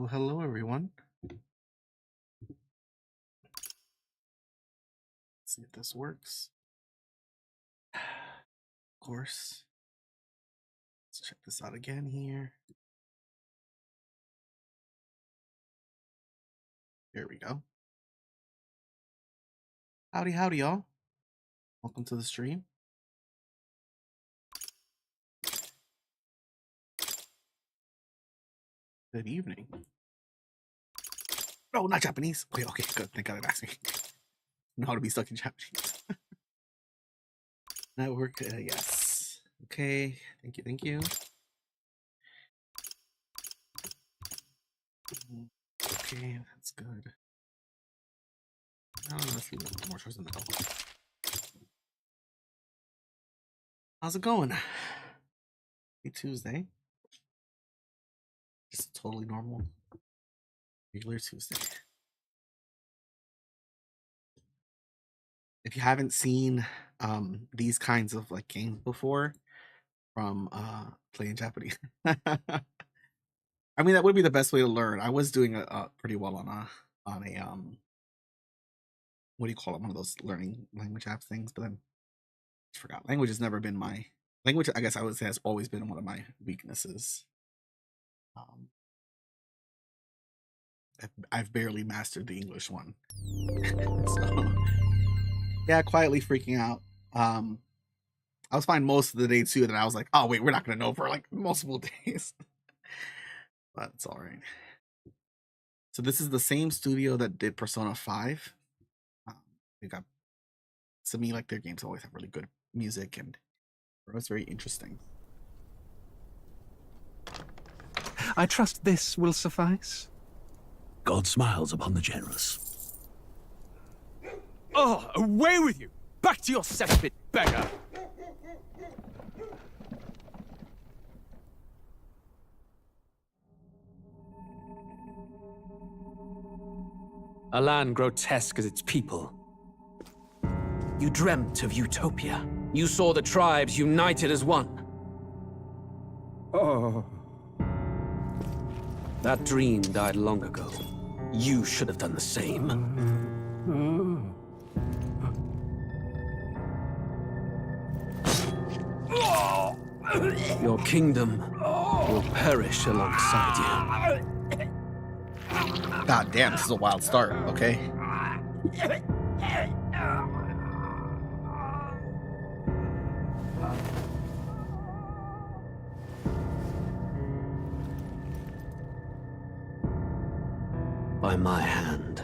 Hello, everyone. Let's see if this works. Of course. Let's check this out again here. Here we go. Howdy, howdy, y'all. Welcome to the stream. Good evening. No, not Japanese. Wait, okay, good. Thank God it asked me. Know how to be stuck in Japanese. Network, yes. Okay, thank you, thank you. Okay, that's good. Let's leave more choice in the middle. How's it going? Happy Tuesday. Just totally normal. Regular Tuesday. If you haven't seen these kinds of like games before from playing Japanese, I mean that would be the best way to learn. I was doing pretty well on a what do you call it? One of those learning language apps things, but then I forgot. Language has never been my language. I guess I would say has always been one of my weaknesses. I've barely mastered the English one. So, yeah, quietly freaking out. I was fine most of the day too. That I was like, oh wait, we're not gonna know for like multiple days. But it's all right. So this is the same studio that did Persona 5. They got, to me, like their games always have really good music and it was very interesting. I trust this will suffice. God smiles upon the generous. Oh, away with you! Back to your cesspit, beggar! A land grotesque as its people. You dreamt of utopia. You saw the tribes united as one. Oh. That dream died long ago. You should have done the same. Your kingdom will perish alongside you. God damn, this is a wild start, okay? By my hand.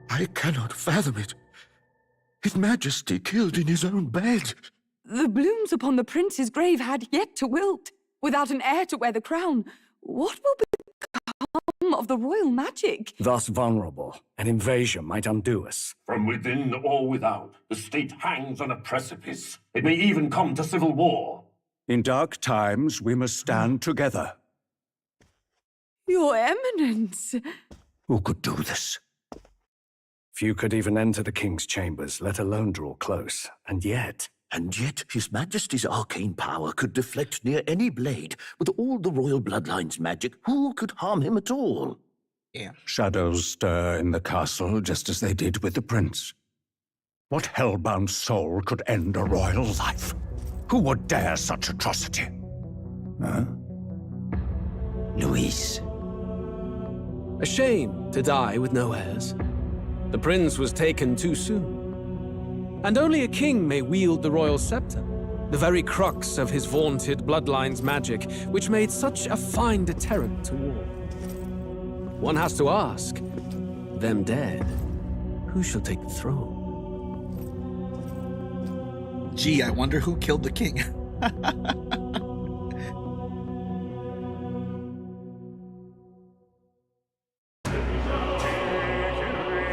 I cannot fathom it. His Majesty killed in his own bed. The blooms upon the prince's grave had yet to wilt, without an heir to wear the crown. What will become of the royal magic? Thus vulnerable, an invasion might undo us. From within or without, the state hangs on a precipice. It may even come to civil war. In dark times, we must stand together. Your Eminence! Who could do this? Few could even enter the king's chambers, let alone draw close. And yet His Majesty's arcane power could deflect near any blade. With all the royal bloodline's magic, who could harm him at all? Yeah. shadows stir in the castle just as they did with the prince. What hellbound soul could end a royal life? Who would dare such atrocity? Huh? Luis. A shame to die with no heirs. The prince was taken too soon. And only a king may wield the royal scepter, the very crux of his vaunted bloodline's magic, which made such a fine deterrent to war. One has to ask, them dead, who shall take the throne? Gee, I wonder who killed the king.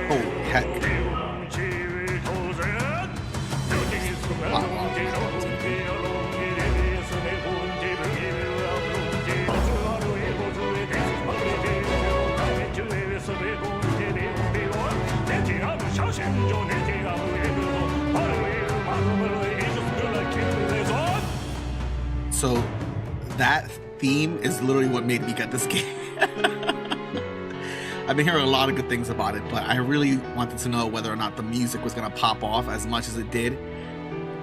Holy heck. So that theme is literally what made me get this game. I've been hearing a lot of good things about it, but I really wanted to know whether or not the music was gonna pop off as much as it did,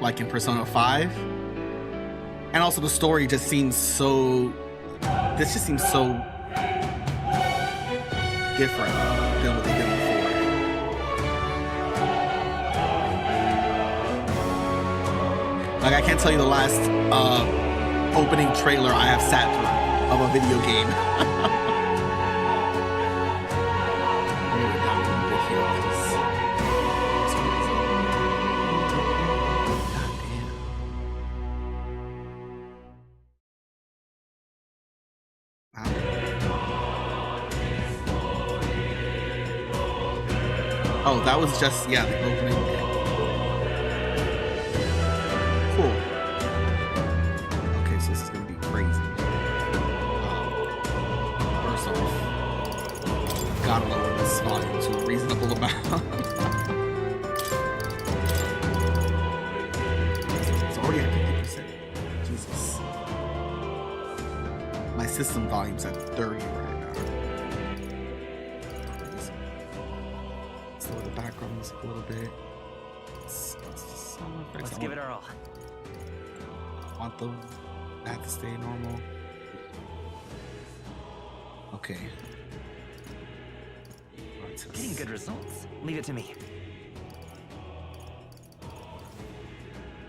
like in Persona 5. And also the story just seems so... This just seems so different than what they did before. Like, I can't tell you the last opening trailer I have sat through of a video game. Oh, that was just, yeah, the opening. Cool. Okay, so this is gonna be crazy. First off, gotta lower this volume to a reasonable amount. It's already at 50%. Jesus. My system volume's at 30 right now. The background music a little bit. Let's give it our all. I want that to stay normal. Okay. Getting good results. Leave it to me.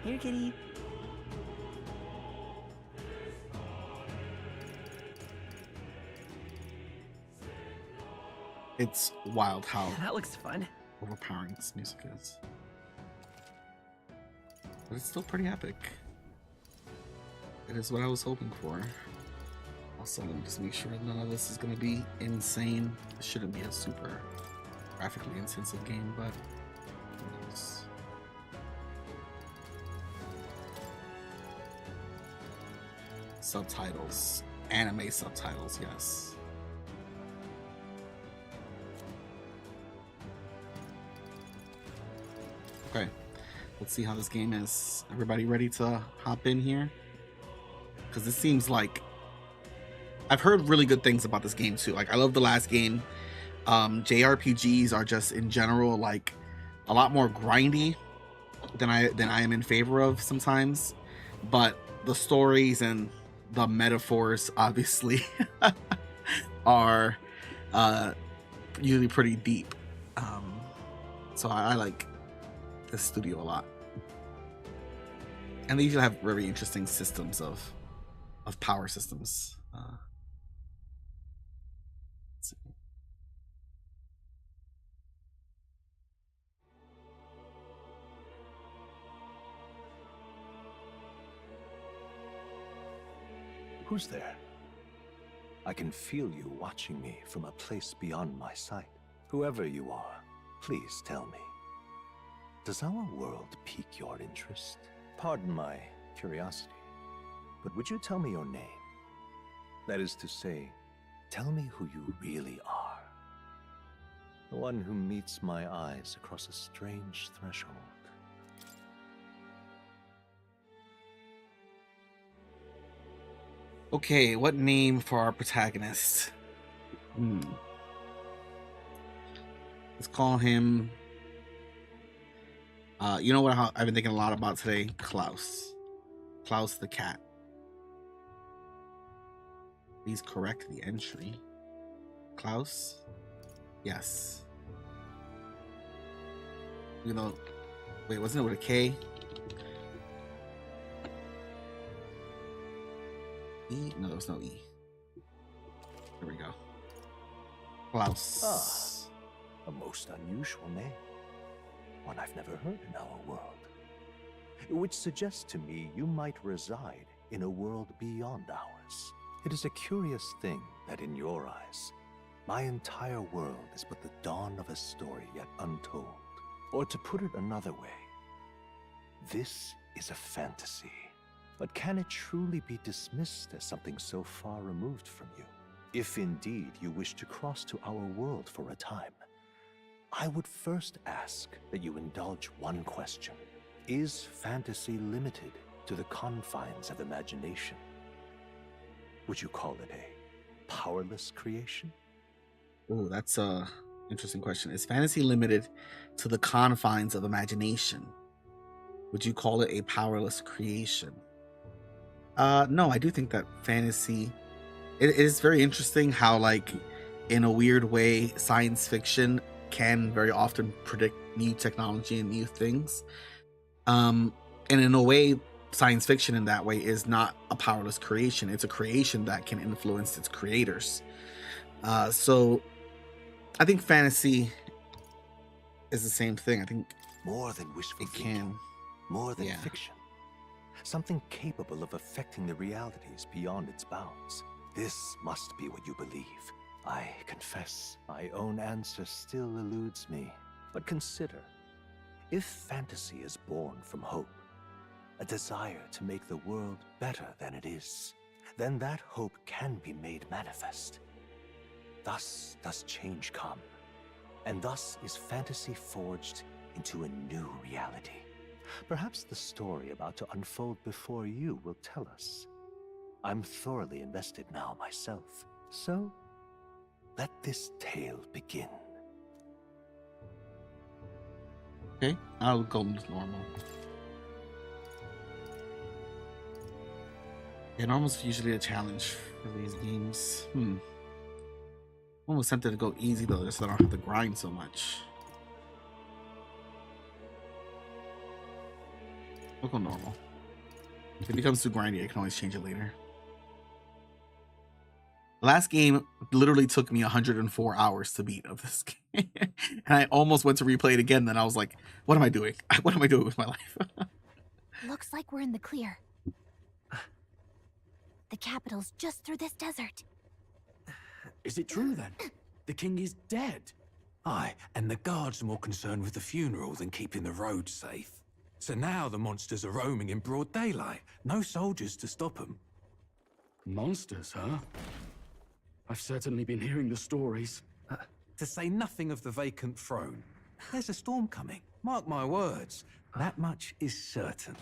Here, kitty. It's wild how That looks fun. overpowering this music is. But it's still pretty epic. It is what I was hoping for. Also, let me just make sure none of this is going to be insane. It shouldn't be a super graphically intensive game, but who knows. Subtitles. Anime subtitles, yes. Okay, let's see how this game is. Everybody ready to hop in here? Because this seems like... I've heard really good things about this game too. Like, I love the last game. JRPGs are just in general like a lot more grindy than I am in favor of sometimes. But the stories and the metaphors obviously are usually pretty deep. So I like this studio a lot, and they usually have very interesting systems of power systems. Let's see. Who's there? I can feel you watching me from a place beyond my sight. Whoever you are, please tell me. Does our world pique your interest? Pardon my curiosity, but would you tell me your name? That is to say, tell me who you really are. The one who meets my eyes across a strange threshold. Okay, what name for our protagonist? Let's call him... you know what I've been thinking a lot about today? Klaus. Klaus the cat. Please correct the entry. Klaus? Yes. You know, wait, wasn't it with a K? E? No, there was no E. There we go. Klaus. Ah, a most unusual name. One I've never heard in our world. Which suggests to me you might reside in a world beyond ours. It is a curious thing that in your eyes, my entire world is but the dawn of a story yet untold. Or to put it another way, this is a fantasy. But can it truly be dismissed as something so far removed from you? If indeed you wish to cross to our world for a time, I would first ask that you indulge one question. Is fantasy limited to the confines of imagination? Would you call it a powerless creation? Ooh, that's a interesting question. Is fantasy limited to the confines of imagination? Would you call it a powerless creation? No, I do think that fantasy, it is very interesting how, like, in a weird way, science fiction can very often predict new technology and new things. And in a way, science fiction in that way is not a powerless creation. It's a creation that can influence its creators. So I think fantasy is the same thing. I think More than wishful it thinking. can. More than Yeah. fiction. Something capable of affecting the realities beyond its bounds. This must be what you believe. I confess, my own answer still eludes me. But consider, if fantasy is born from hope, a desire to make the world better than it is, then that hope can be made manifest. Thus does change come, and thus is fantasy forged into a new reality. Perhaps the story about to unfold before you will tell us. I'm thoroughly invested now myself, so let this tale begin. Okay, I'll go with normal. Yeah, normal's usually a challenge for these games. I'm almost tempted to go easy though, just so I don't have to grind so much. I'll go normal. If it becomes too grindy, I can always change it later. The last game literally took me 104 hours to beat of this game. And I almost went to replay it again, then I was like, what am I doing? What am I doing with my life? Looks like we're in the clear. The capital's just through this desert. Is it true then? The king is dead? Aye, and the guards are more concerned with the funeral than keeping the roads safe. So now the monsters are roaming in broad daylight. No soldiers to stop them. Monsters, huh? I've certainly been hearing the stories. To say nothing of the vacant throne. There's a storm coming. Mark my words. That much is certain.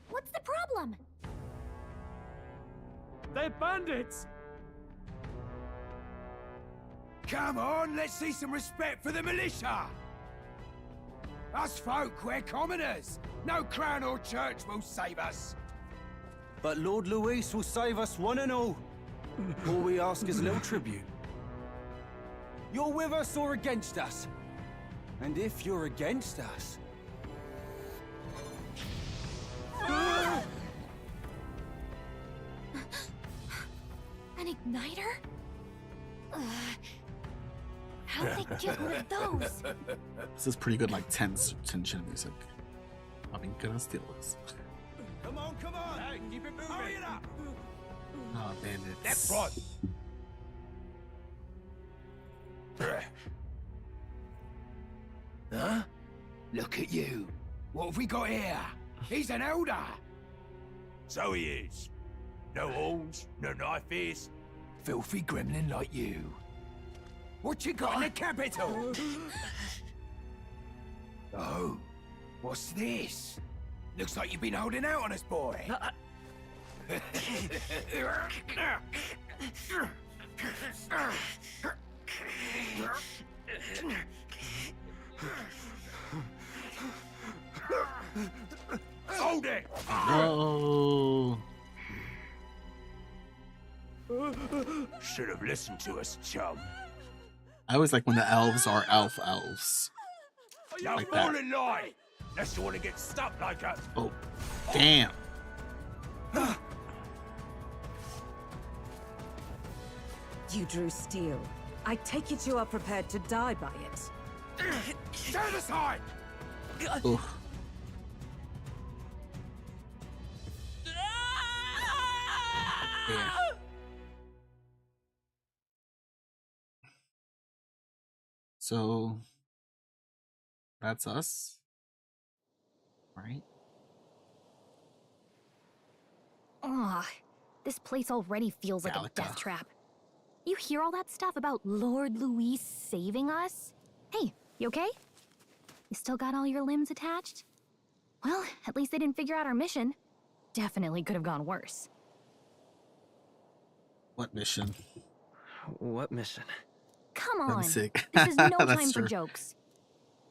What's the problem? They're bandits! Come on, let's see some respect for the militia! Us folk, we're commoners. No crown or church will save us. But Lord Luis will save us one and all. All we ask is a little tribute. You're with us or against us? And if you're against us... An igniter? How'd they get one of those? This is pretty good, like tense tension music. I'm gonna steal this. Come on, come on! Hey, keep it moving! Hurry it up! Oh, bandits. That's right! Huh? Look at you! What have we got here? He's an elder! So he is. No horns, no knife ears. Filthy gremlin like you. What you got in the capital? Oh, what's this? Looks like you've been holding out on us, boy. Hold it! Oh. Should have listened to us, chum. I always like when the elves are elves. Now Like fall that. in line! Unless you want to get stuck like us. Oh, damn. You drew steel. I take it you are prepared to die by it. Stand aside! Oof. Yeah. So that's us, right? Ugh, this place already feels like a Gallica. death trap. You hear all that stuff about Lord Luis saving us? Hey, you okay? You still got all your limbs attached? Well, at least they didn't figure out our mission. Definitely could have gone worse. What mission? What mission? Come I'm on. sick. This is no That's time for true. jokes.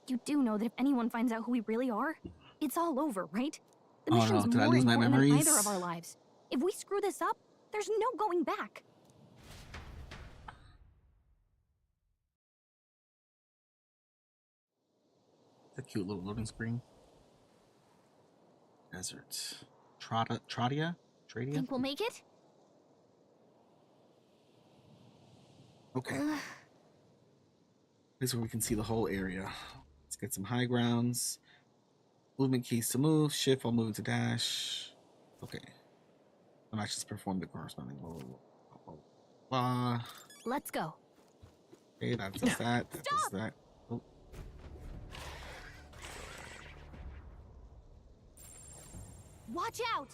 You do know that if anyone finds out who we really are, it's all over, right? The Oh, no. mission's Did I more lose my important than memories? either of our lives. If we screw this up, there's no going back. A cute little loading screen. Desert. Tradia? Think we'll make it? Okay. This is where we can see the whole area. Let's get some high grounds. Movement keys to move. Shift while moving to dash. Okay. I'm actually perform the corresponding. Blah, blah, blah, blah. Let's go. Okay, that does that. That does that. Oh. Watch out!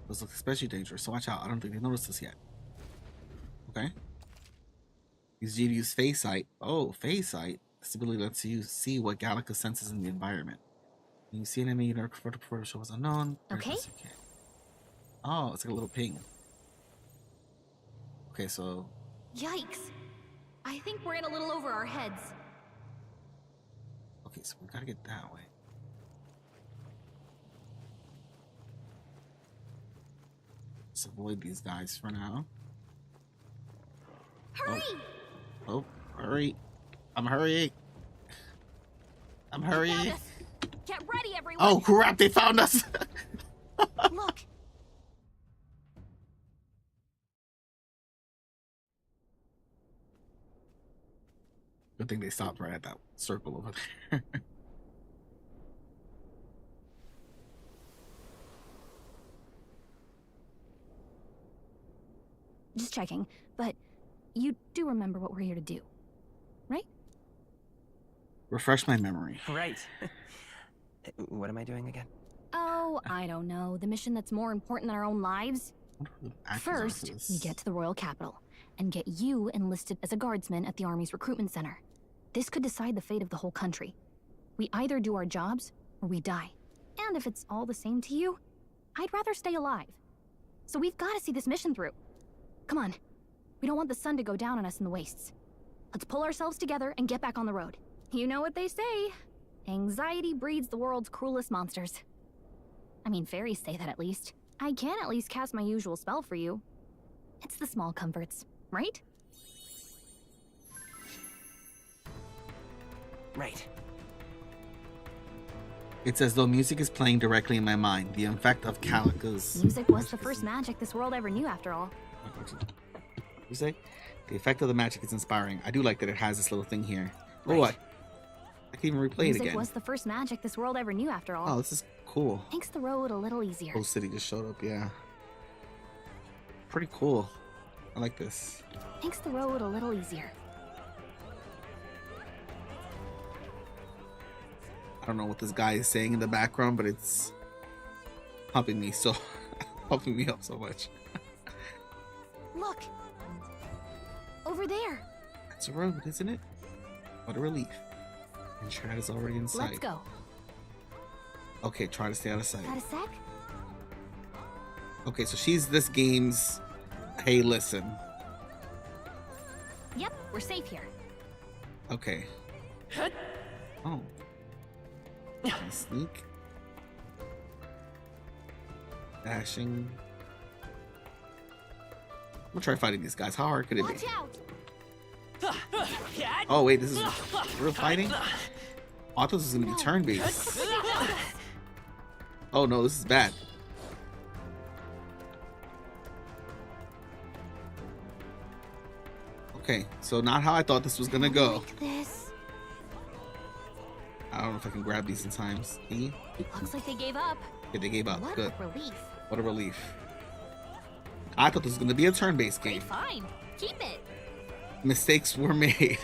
Those look especially dangerous, so watch out. I don't think they noticed us yet. Okay. Use G to use phase sight. Oh, phase sight. This ability lets you see what Gallica senses in the environment. When you see an enemy, you know, prefer to show was unknown. Okay. Oh, it's like a little ping. Okay, so Yikes. I think we're in a little over our heads. okay, so we gotta get that way. Let's avoid these guys for now. Hurry! Oh, hurry. I'm hurrying. I'm hurrying. Get ready, everyone! Oh crap, they found us! Look! Good thing they stopped right at that circle over there. Just checking, but you do remember what we're here to do, right? Refresh my memory. Right. What am I doing again? Oh, I don't know. The mission that's more important than our own lives? First, we get to the royal capital and get you enlisted as a guardsman at the army's recruitment center. This could decide the fate of the whole country. We either do our jobs or we die. And if it's all the same to you, I'd rather stay alive. So we've got to see this mission through. Come on. We don't want the sun to go down on us in the wastes. Let's pull ourselves together and get back on the road. You know what they say. Anxiety breeds the world's cruelest monsters. I mean, fairies say that at least. I can at least cast my usual spell for you. It's the small comforts, right? Right. It's as though music is playing directly in my mind. The effect of Calica's Music was the first magic this world ever knew, after all. You say? The effect of the magic is inspiring. I do like that it has this little thing here. Oh, Right. I can even replay it Music again. was the first magic this world ever knew, after all. Oh, this is cool. Makes the road a little easier. Whole city just showed up, yeah. Pretty cool. I like this. Makes the road a little easier. I don't know what this guy is saying in the background, but it's pumping me so pumping me up so much. Look! Over there! It's a road, isn't it? What a relief. And Chad is already in sight. Let's go. Okay, try to stay out of sight. Got a sec? Okay, so she's this game's hey listen. Yep, we're safe here. Okay. Oh. Can I sneak. Dashing. I'm gonna try fighting these guys. How hard could it be? Watch out! Oh wait, this is real fighting? Oh, I thought this was gonna be turn-based. Oh no, this is bad. Okay, so not how I thought this was gonna go. Like this. I don't know if I can grab these in time. See? Looks like they gave up. Yeah, they gave up. What Good. a relief. What a relief. I thought this was gonna be a turn-based game. Fine. Keep it. Mistakes were made.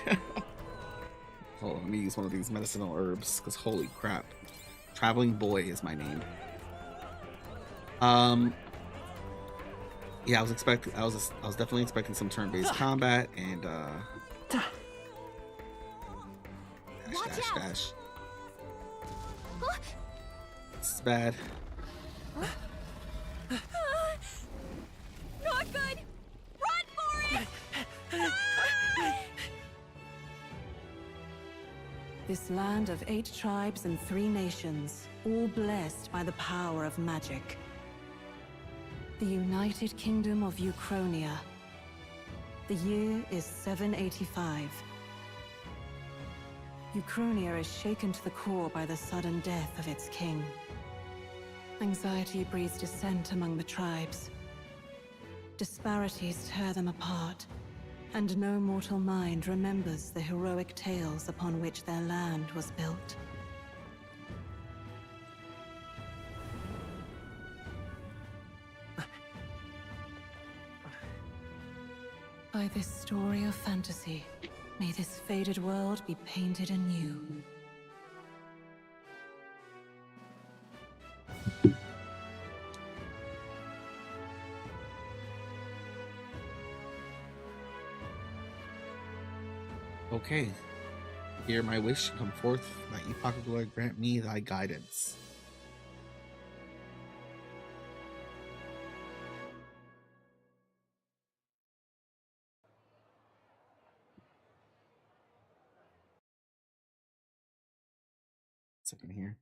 Hold on, let me use one of these medicinal herbs, because holy crap. Traveling Boy is my name. Yeah, I was definitely expecting some turn-based combat and dash, dash, dash. This is bad. Not good. Run! This land of 8 tribes and 3 nations, all blessed by the power of magic. The United Kingdom of Ukronia. The year is 785. Ukronia is shaken to the core by the sudden death of its king. Anxiety breeds dissent among the tribes. Disparities tear them apart, and no mortal mind remembers the heroic tales upon which their land was built. By this story of fantasy, may this faded world be painted anew. Okay. Hear my wish, come forth, that Epoch of Glory grant me thy guidance. Second here.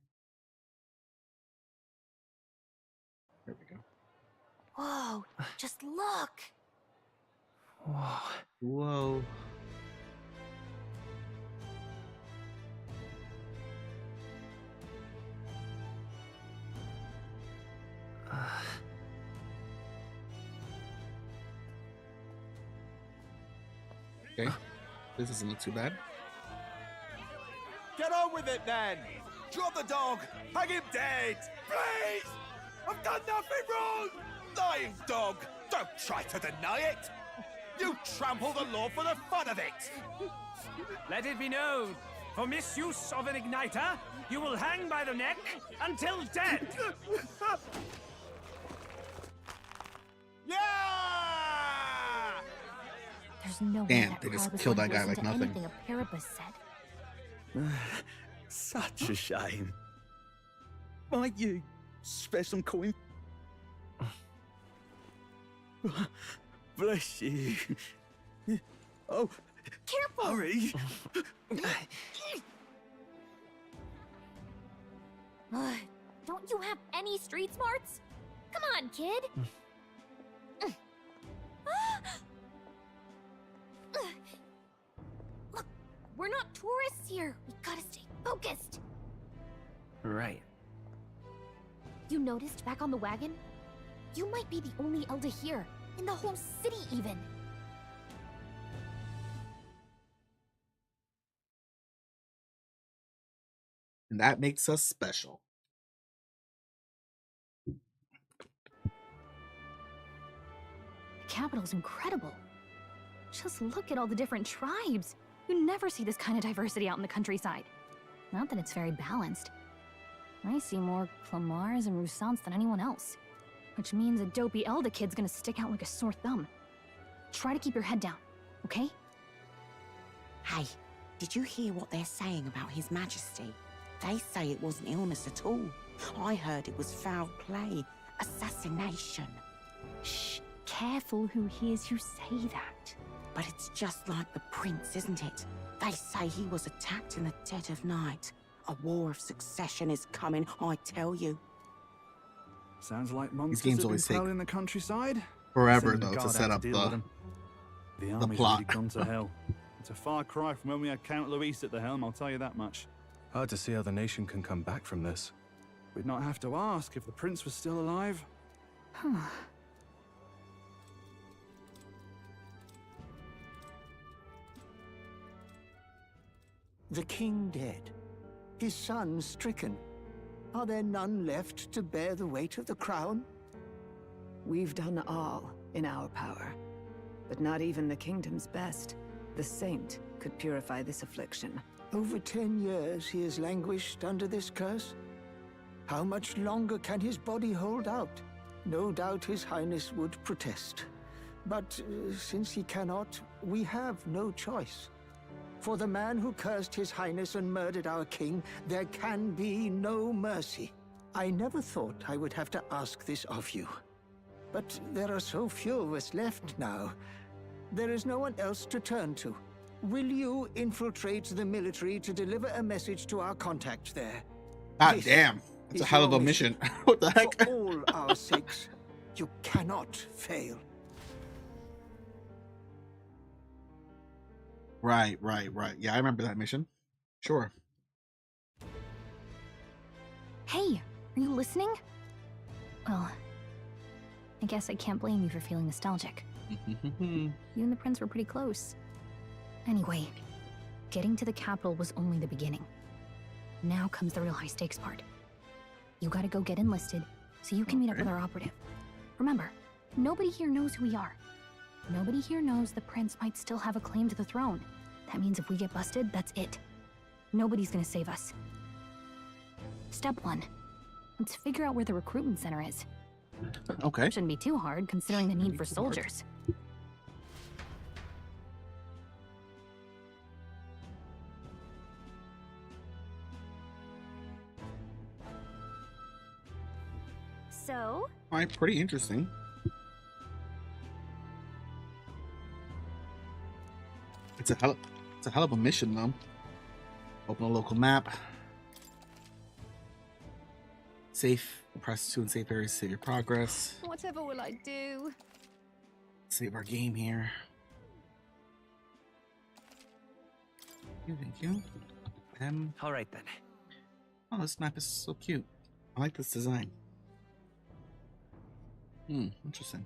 There we go. Whoa, just look! Whoa. Whoa. Okay, this doesn't look too bad. Get on with it then! Drop the dog! Hang him dead! Please! I've done nothing wrong! Lying dog! Don't try to deny it! You trample the law for the fun of it! Let it be known, for misuse of an igniter, you will hang by the neck until dead! Yeah! There's no way Damn, that they just crowd was killed going that to guy like listen to nothing. anything a Paribus said. Such a shame. Might you spare some coin? Bless you. Oh, careful! Hurry! Don't you have any street smarts? Come on, kid! Look, we're not tourists here. We gotta stay focused. Right. You noticed back on the wagon? You might be the only Elder here, in the whole city even. And that makes us special. The capital's incredible. Just look at all the different tribes. You never see this kind of diversity out in the countryside. Not that it's very balanced. I see more Clamars and Roussants than anyone else. Which means a dopey Elder kid's gonna stick out like a sore thumb. Try to keep your head down, okay? Hey, did you hear what they're saying about His Majesty? They say it wasn't illness at all. I heard it was foul play, assassination. Shh, careful who hears you say that. But it's just like the prince, isn't it? They say he was attacked in the dead of night. A war of succession is coming, I tell you. Sounds like These monsters games have been always take prowling the countryside. forever, Send the though, to guard set out up deal with them. The army's plot. really gone to hell. It's a far cry from when we had Count Luis at the helm, I'll tell you that much. Hard to see how the nation can come back from this. We'd not have to ask if the prince was still alive. The king dead, his son stricken. Are there none left to bear the weight of the crown? We've done all in our power, but not even the kingdom's best, the saint, could purify this affliction. Over 10 years he has languished under this curse. How much longer can his body hold out? No doubt his highness would protest. But since he cannot, we have no choice. For the man who cursed his highness and murdered our king, there can be no mercy. I never thought I would have to ask this of you. But there are so few of us left now. There is no one else to turn to. Will you infiltrate the military to deliver a message to our contact there? God damn. That's a hell of a mission. What the heck? For all our sakes, you cannot fail. Right. Yeah, I remember that mission. Sure. Hey, are you listening? Well, I guess I can't blame you for feeling nostalgic. You and the prince were pretty close. Anyway, getting to the capital was only the beginning. Now comes the real high-stakes part. You gotta go get enlisted, so you can meet up with our operative. Remember, nobody here knows who we are. Nobody here knows the prince might still have a claim to the throne. That means if we get busted, that's it. Nobody's gonna save us. Step 1. Let's figure out where the recruitment center is. Okay. Shouldn't be too hard, considering the need for soldiers. So? Alright, pretty interesting. It's a hell of a mission, though. Open a local map. Safe. Press 2 in safe areas to save your progress. Whatever will I do? Save our game here. Thank you. All right then. Oh, this map is so cute. I like this design. Interesting.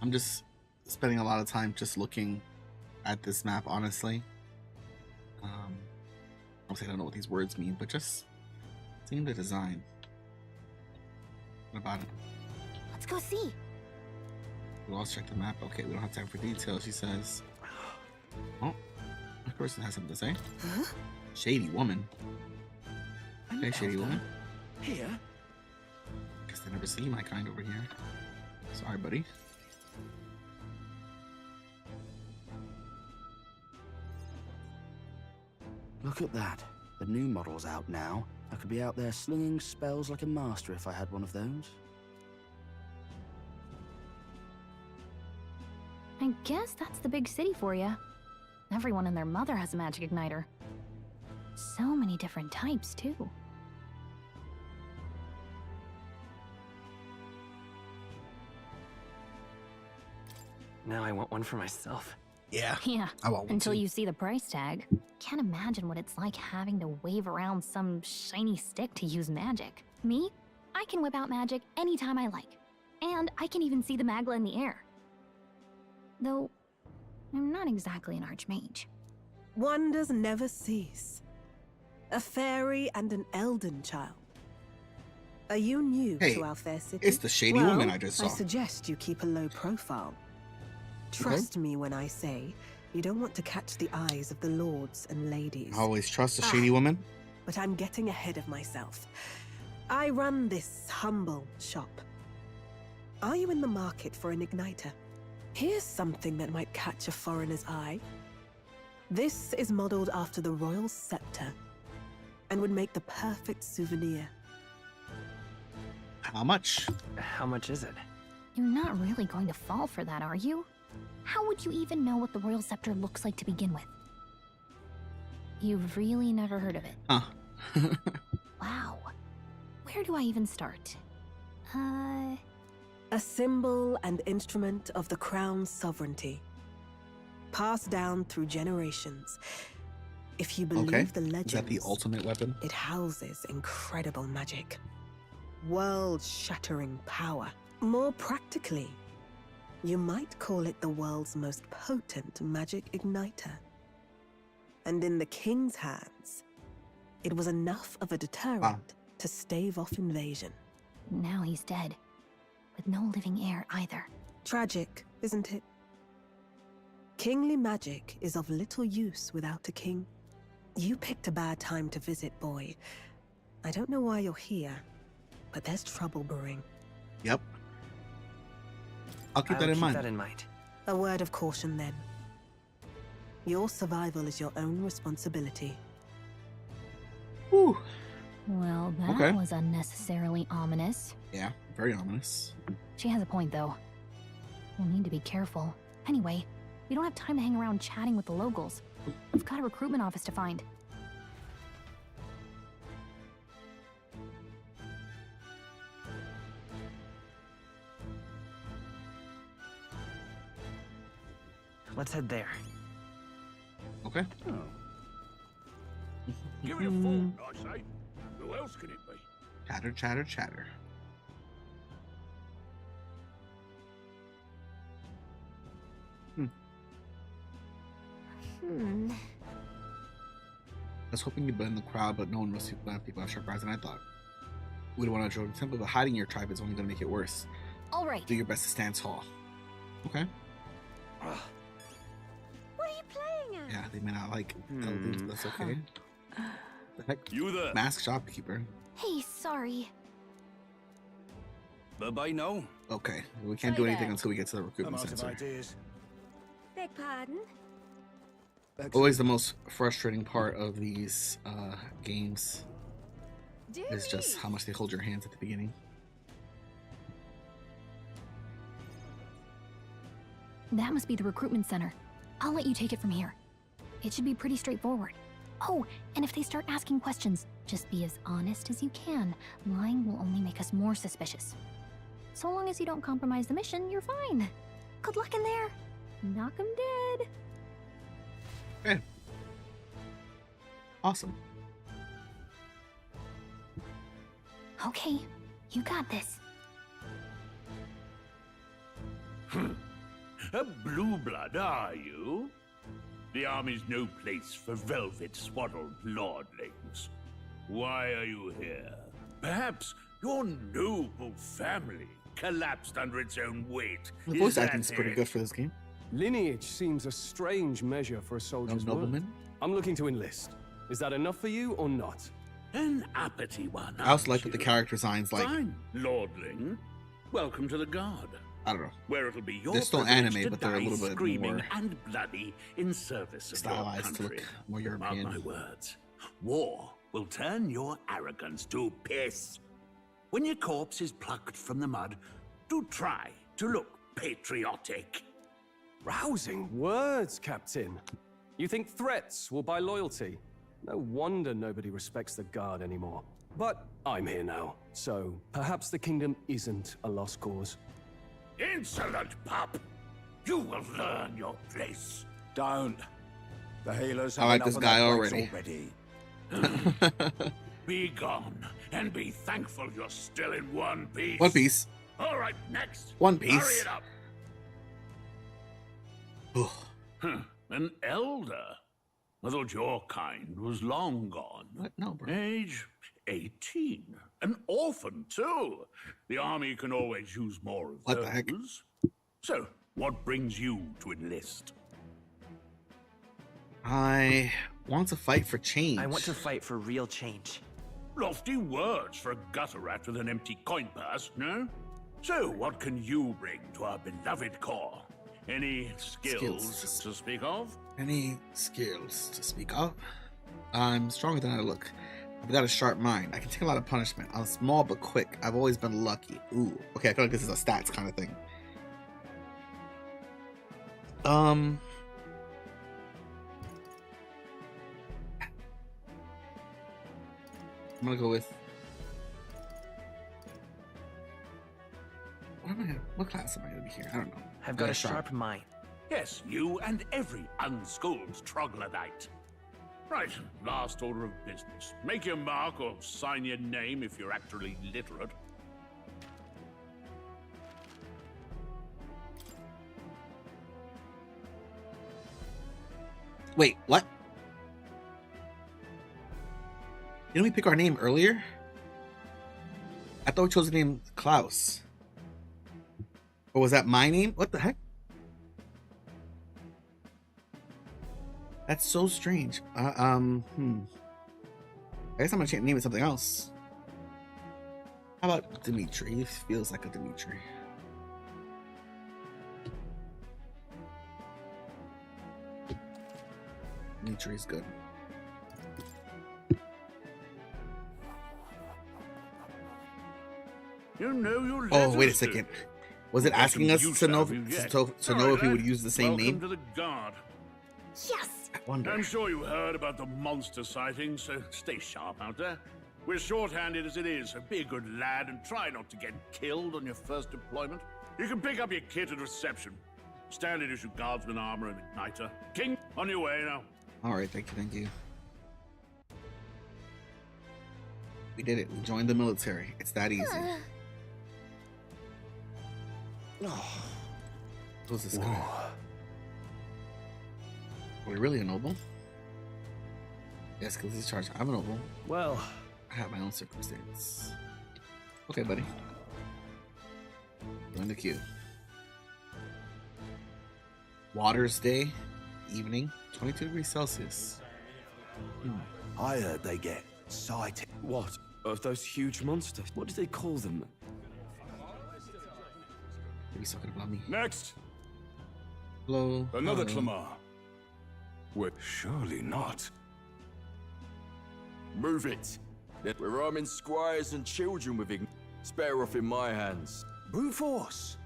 I'm just spending a lot of time just looking at this map, honestly. Obviously I don't know what these words mean, but just seeing the design. What about it? Let's go see. We'll also check the map. Okay, we don't have time for details, she says. Oh, this person has something to say. Huh? Shady woman. Okay, shady woman. Here? Guess they never see my kind over here. Sorry, buddy. Look at that. The new model's out now. I could be out there slinging spells like a master if I had one of those. I guess that's the big city for you. Everyone and their mother has a magic igniter. So many different types, too. Now I want one for myself. Yeah. Yeah, I want one until too. you see the price tag. Can't imagine what it's like having to wave around some shiny stick to use magic. Me? I can whip out magic anytime I like. And I can even see the Magla in the air. Though, I'm not exactly an archmage. Wonders never cease. A fairy and an Elden child. Are you new Hey, to our fair city? it's the shady woman I just saw. I suggest you keep a low profile. Trust me when I say you don't want to catch the eyes of the lords and ladies. Always trust a shady woman. But I'm getting ahead of myself. I run this humble shop. Are you in the market for an igniter? Here's something that might catch a foreigner's eye. This is modeled after the royal scepter and would make the perfect souvenir. How much? How much is it? You're not really going to fall for that, are you? How would you even know what the royal scepter looks like to begin with? You've really never heard of it? Huh. Wow. Where do I even start? A symbol and instrument of the crown's sovereignty. Passed down through generations. If you believe the legends, Is that the ultimate weapon? it houses incredible magic. World-shattering power. More practically, you might call it the world's most potent magic igniter. And in the king's hands, it was enough of a deterrent to stave off invasion. Now he's dead. With no living heir either. Tragic, isn't it? Kingly magic is of little use without a king. You picked a bad time to visit, boy. I don't know why you're here, but there's trouble brewing. Yep. I'll keep that in mind. A word of caution then. Your survival is your own responsibility. Whew. Well, that was unnecessarily ominous. Yeah, very ominous. She has a point, though. We'll need to be careful. Anyway, we don't have time to hang around chatting with the locals. We've got a recruitment office to find. Let's head there. Okay. Give me a phone, I say. Who else can it be? Chatter, chatter, chatter. I was hoping you'd blend the crowd, but no one was people as sharp eyes than I thought. We don't want to join the temple, but hiding your tribe is only going to make it worse. All right. Do your best to stand tall. Okay. What are you playing at? Yeah, they may not like that's okay. The heck? You there? Mask shopkeeper. Hey, sorry. Bye-bye now. Okay, we can't do anything until we get to the recruitment center. Beg pardon? Always the most frustrating part of these games is just how much they hold your hands at the beginning. That must be the recruitment center. I'll let you take it from here. It should be pretty straightforward. Oh, and if they start asking questions, just be as honest as you can. Lying will only make us more suspicious. So long as you don't compromise the mission, you're fine. Good luck in there. Knock 'em dead. Okay. Awesome. Okay, you got this. A blue blood, are you? The army's no place for velvet-swaddled lordlings. Why are you here? Perhaps your noble family collapsed under its own weight. The voice acting's pretty good for this game. Lineage seems a strange measure for a soldier's work. Nobleman? I'm looking to enlist. Is that enough for you or not? An uppity one. I also like that the character designs like Fine, lordling. Welcome to the guard. I don't know. Where it'll be your they're still privilege anime, to but they're a die little bit screaming more and bloody in service of your stylized to country. look more European. Mark my words. War will turn your arrogance to piss. When your corpse is plucked from the mud, do try to look patriotic. Rousing words, Captain. You think threats will buy loyalty? No wonder nobody respects the guard anymore. But I'm here now, so perhaps the kingdom isn't a lost cause. Insolent pup! You will learn your place. Don't. The healers I have like enough this of guy that place already. Be gone, and be thankful you're still in one piece. One Piece. All right, next. One Piece. Hurry it up. An elder? I thought your kind was long gone. What? No, bro. Age 18. An orphan, too. The army can always use more of What those. the heck? So, what brings you to enlist? I want to fight for change. I want to fight for real change. Lofty words for a gutter rat with an empty coin purse, no? So, what can you bring to our beloved corps? Any skills to speak of? Any skills to speak of? I'm stronger than I look. I've got a sharp mind. I can take a lot of punishment. I'm small but quick. I've always been lucky. Ooh. Okay, I feel like this is a stats kind of thing. I'm gonna go with what class am I gonna be here? I don't know. I've got a sharp mind. Yes, you and every unschooled troglodyte. Right, last order of business. Make your mark or sign your name if you're actually literate. Wait, what? Didn't we pick our name earlier? I thought we chose the name Klaus. Or was that my name? What the heck? That's so strange. I guess I'm gonna name it something else. How about Dimitri? It feels like a Dimitri. Dimitri is good. You know your Oh, wait a letters, second. don't you? Was it Well, asking us use to know have you yet? to know if we would lad. use the same Welcome name? to the guard. Yes. I wonder. I'm sure you heard about the monster sightings, so stay sharp out there. We're short-handed as it is, so be a good lad and try not to get killed on your first deployment. You can pick up your kit at reception. Standard issue guardsman armor and igniter. King, on your way now. All right, thank you. We did it. We joined the military. It's that easy. Who's this guy? Are we really a noble? Yes, because he's charged. I'm a noble. Well, I have my own circumstance. Okay, buddy. Join the queue. Waters Day, evening, 22 degrees Celsius. I heard they get sighted. what? Of those huge monsters? What do they call them? He's talking about me. Next. Hello. Another hello. Clamar. Wait, surely not. Move it. We're arming squires and children with spare off in my hands. Brute force.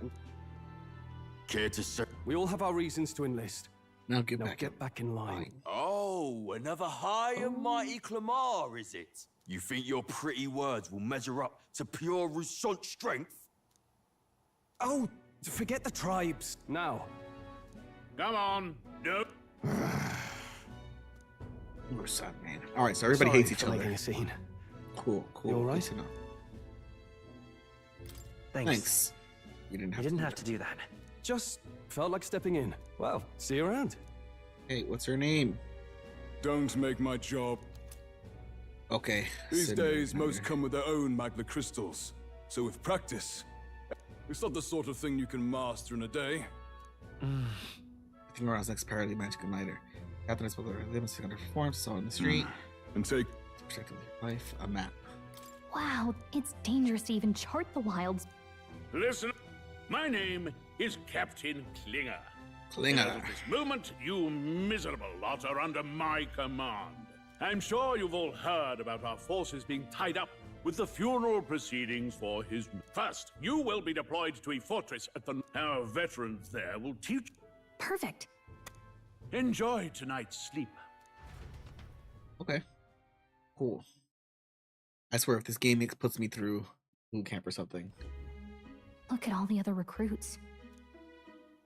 Care to say? We all have our reasons to enlist. Now get back in line. Oh, another high and mighty Clamar, is it? You think your pretty words will measure up to pure Rousseau strength? Oh, forget the tribes. Now. Come on. No. We're sad, man. All right, so everybody Sorry hates each for other. making a scene. Cool. You all right? Good to know. Thanks. You didn't have to do that. Just felt like stepping in. Well, see you around. Hey, what's her name? Don't make my job. Okay. These Sydney. days, most come with their own Magna Crystals. So with practice, it's not the sort of thing you can master in a day. I think around next parody magic igniter. Captain is whether limits to underperform, so on the street. And take protective life, a map. Wow, it's dangerous to even chart the wilds. Listen, my name is Captain Klinger. Klinger. As of this moment, you miserable lot are under my command. I'm sure you've all heard about our forces being tied up with the funeral proceedings for his... First, you will be deployed to a fortress at the... Our veterans there will teach... Perfect. Enjoy tonight's sleep. Okay. Cool. I swear, if this game puts me through boot camp or something. Look at all the other recruits.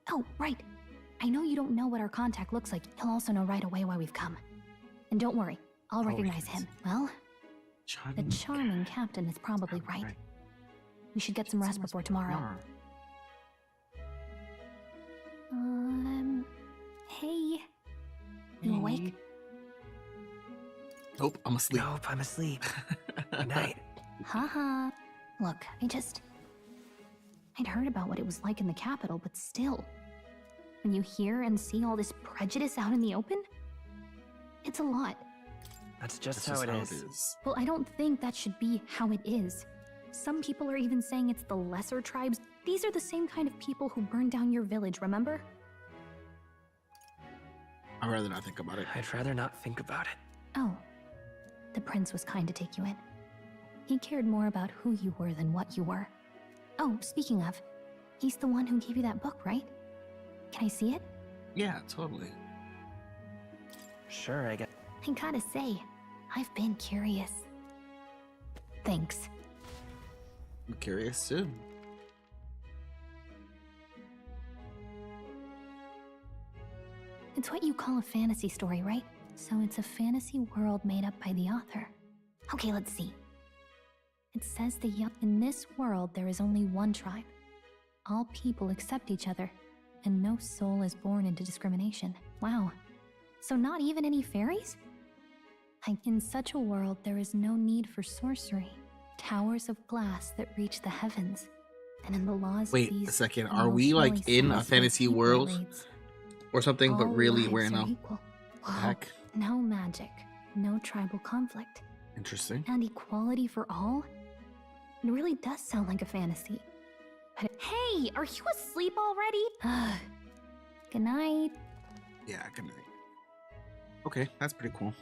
Oh, right. I know you don't know what our contact looks like. He'll also know right away why we've come. And don't worry, I'll recognize him. Well, the charming captain is probably right. We should get some rest before tomorrow. Hey. You awake? Nope, I'm asleep. Nope, I'm asleep. Good night. Haha. Look, I'd heard about what it was like in the capital, but still. When you hear and see all this prejudice out in the open, it's a lot. That's just how it is. Well, I don't think that should be how it is. Some people are even saying it's the lesser tribes. These are the same kind of people who burned down your village, remember? I'd rather not think about it. I'd rather not think about it. Oh. The prince was kind to take you in. He cared more about who you were than what you were. Oh, speaking of, he's the one who gave you that book, right? Can I see it? Yeah, totally. Sure, I guess. I gotta say, I've been curious. Thanks. I'm curious too. It's what you call a fantasy story, right? So it's a fantasy world made up by the author. Okay, let's see. It says in this world there is only one tribe. All people accept each other, and no soul is born into discrimination. Wow. So not even any fairies? In such a world, there is no need for sorcery. Towers of glass that reach the heavens. And in the laws Wait of these a second, are we like in a fantasy world or something, but really we're in a heck? No magic, no tribal conflict. Interesting. And equality for all? It really does sound like a fantasy. But hey, are you asleep already? Good night. Yeah, good night. Okay, that's pretty cool.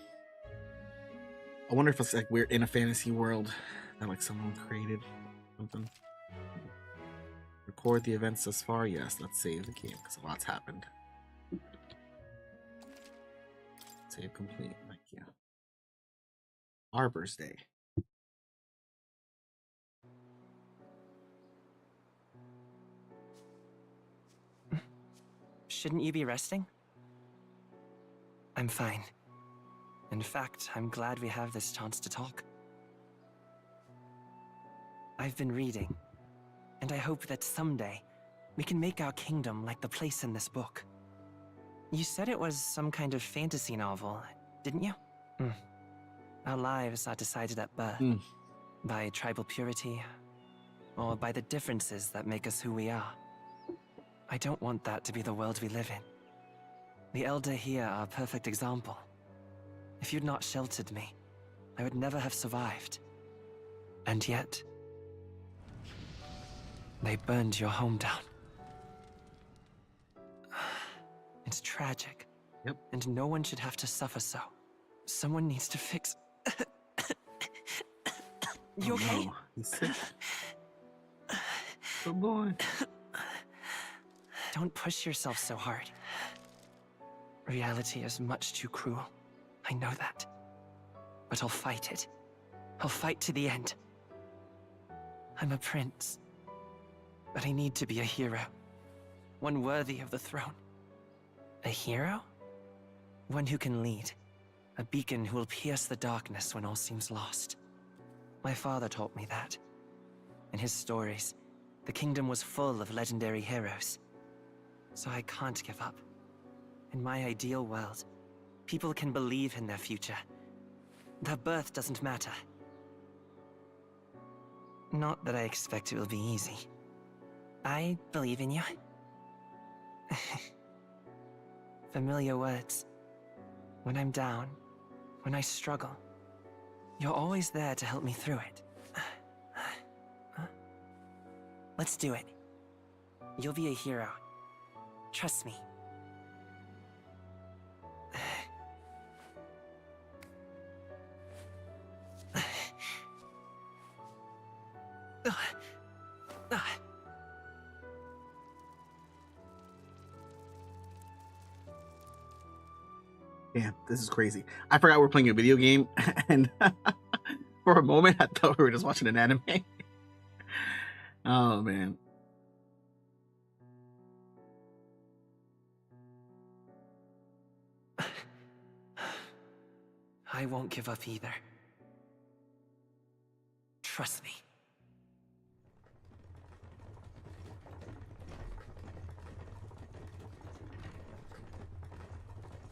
I wonder if it's like we're in a fantasy world that like someone created something. Record the events thus far. Yes, let's save the game because a lot's happened. Save complete. Thank you. Arbor's Day. Shouldn't you be resting? I'm fine. In fact, I'm glad we have this chance to talk. I've been reading, and I hope that someday we can make our kingdom like the place in this book. You said it was some kind of fantasy novel, didn't you? Our lives are decided at birth, by tribal purity, or by the differences that make us who we are. I don't want that to be the world we live in. The Elder here are a perfect example. If you'd not sheltered me, I would never have survived. And yet, they burned your home down. It's tragic. Yep. And no one should have to suffer so. Someone needs to fix... You okay? No. He's sick. Good boy. Don't push yourself so hard. Reality is much too cruel. I know that. But I'll fight it. I'll fight to the end. I'm a prince. But I need to be a hero. One worthy of the throne. A hero? One who can lead. A beacon who will pierce the darkness when all seems lost. My father taught me that. In his stories, the kingdom was full of legendary heroes. So I can't give up. In my ideal world, people can believe in their future. Their birth doesn't matter. Not that I expect it will be easy. I believe in you. Familiar words. When I'm down, when I struggle, you're always there to help me through it. Let's do it. You'll be a hero. Trust me. Damn, this is crazy. I forgot we're playing a video game, and for a moment I thought we were just watching an anime. Oh man. I won't give up either. Trust me.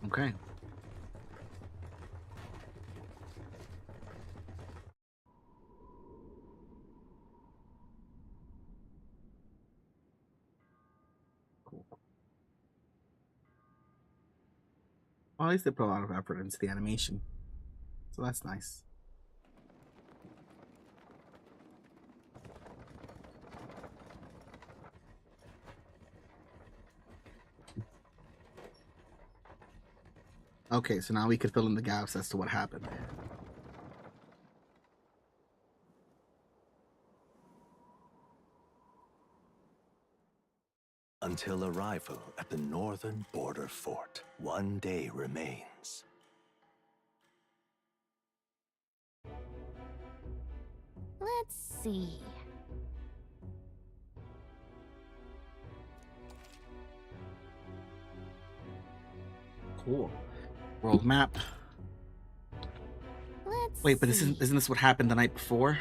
Okay. Cool. Well, at least they put a lot of effort into the animation. So that's nice. Okay, so now we could fill in the gaps as to what happened. Until arrival at the northern border fort, one day remains. Let's see. Cool. World map. Wait, but isn't this what happened the night before?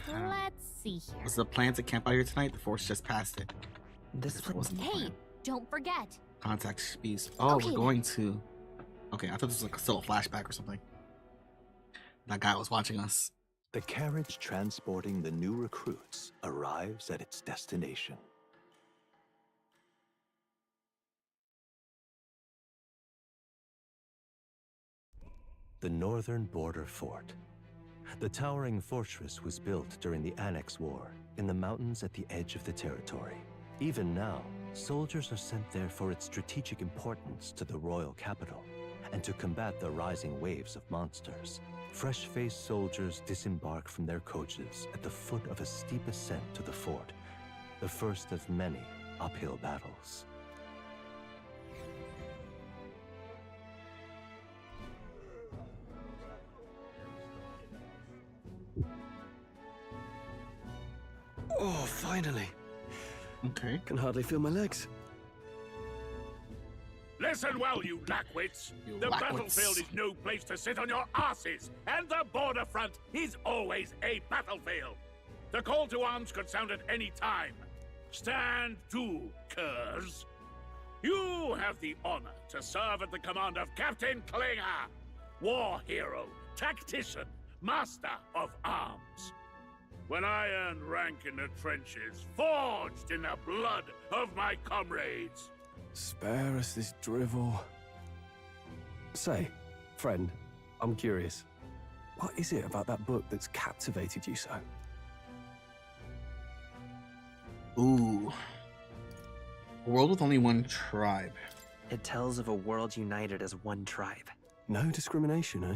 Let's see here. Was the plan to camp out here tonight? The force just passed it. This wasn't the Hey, plan. don't forget. Contact Spees. Oh, Okay, we're going to. Okay, I thought this was like still a flashback or something. That guy was watching us. The carriage transporting the new recruits arrives at its destination. The northern border fort. The towering fortress was built during the Annex War in the mountains at the edge of the territory. Even now, soldiers are sent there for its strategic importance to the royal capital and to combat the rising waves of monsters, fresh-faced soldiers disembark from their coaches at the foot of a steep ascent to the fort, the first of many uphill battles. Oh, finally. Okay. Can hardly feel my legs. Listen well, you lackwits. The battlefield is no place to sit on your asses, and the border front is always a battlefield. The call to arms could sound at any time. Stand to, curs. You have the honor to serve at the command of Captain Klinger, war hero, tactician, master of arms. When I earned rank in the trenches, forged in the blood of my comrades. Spare us this drivel. Say, friend, I'm curious. What is it about that book that's captivated you so? Ooh. A world with only one tribe. It tells of a world united as one tribe. No discrimination, eh?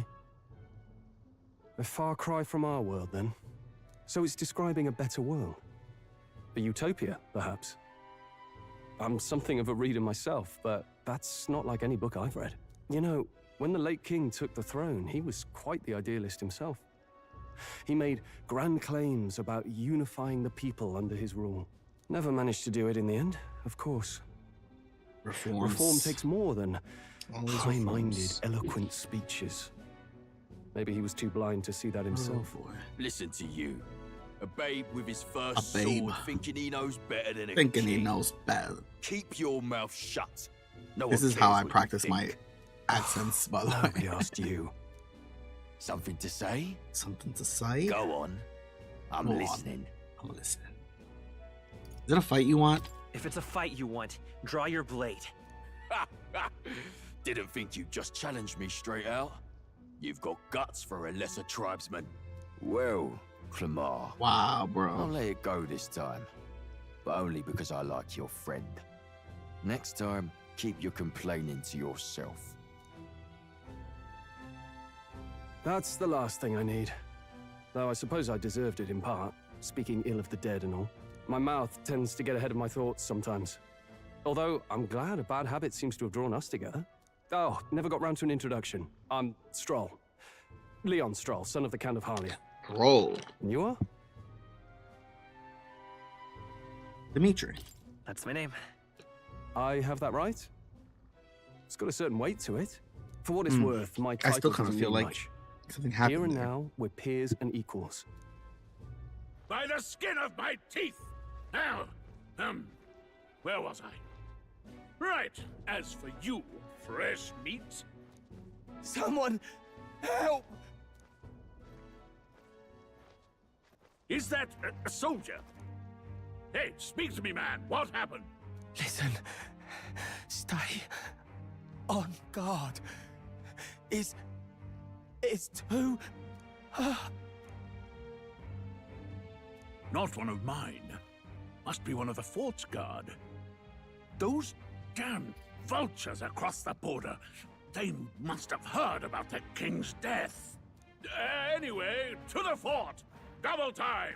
A far cry from our world, then. So it's describing a better world. A utopia, perhaps. I'm something of a reader myself, but that's not like any book I've read. You know, when the late king took the throne, he was quite the idealist himself. He made grand claims about unifying the people under his rule. Never managed to do it in the end, of course. Reform takes more than high-minded, eloquent speeches. Maybe he was too blind to see that himself. Listen to you. A babe with his first sword thinking he knows better than a Thinking king. he knows better. Keep your mouth shut. No This one is how cares I what you practice think. my accents, by the Nobody way. asked you. Something to say? Something to say? Go on. I'm Go on. listening. I'm listening. Is it a fight you want? If it's a fight you want, draw your blade. Didn't think you'd just challenge me straight out. You've got guts for a lesser tribesman. Well, Clemar. Wow, bro. I'll let it go this time. But only because I like your friend. Next time, keep your complaining to yourself. That's the last thing I need. Though I suppose I deserved it in part, speaking ill of the dead and all. My mouth tends to get ahead of my thoughts sometimes. Although, I'm glad a bad habit seems to have drawn us together. Oh, never got round to an introduction. I'm Stroll. Leon Stroll, son of the Count of Harlia. Stroll. And you are? Dimitri. That's my name. I have that right? It's got a certain weight to it. For what it's worth, my title I still kind of doesn't feel mean like much. something happened Here and there. now, we're peers and equals. By the skin of my teeth! Now, where was I? Right, as for you, fresh meat. Someone help! Is that a soldier? Hey, speak to me, man. What happened? Listen. Stay on guard. It's too... Not one of mine. Must be one of the fort's guard. Those damn vultures across the border. They must have heard about the king's death. Anyway, to the fort. Double time.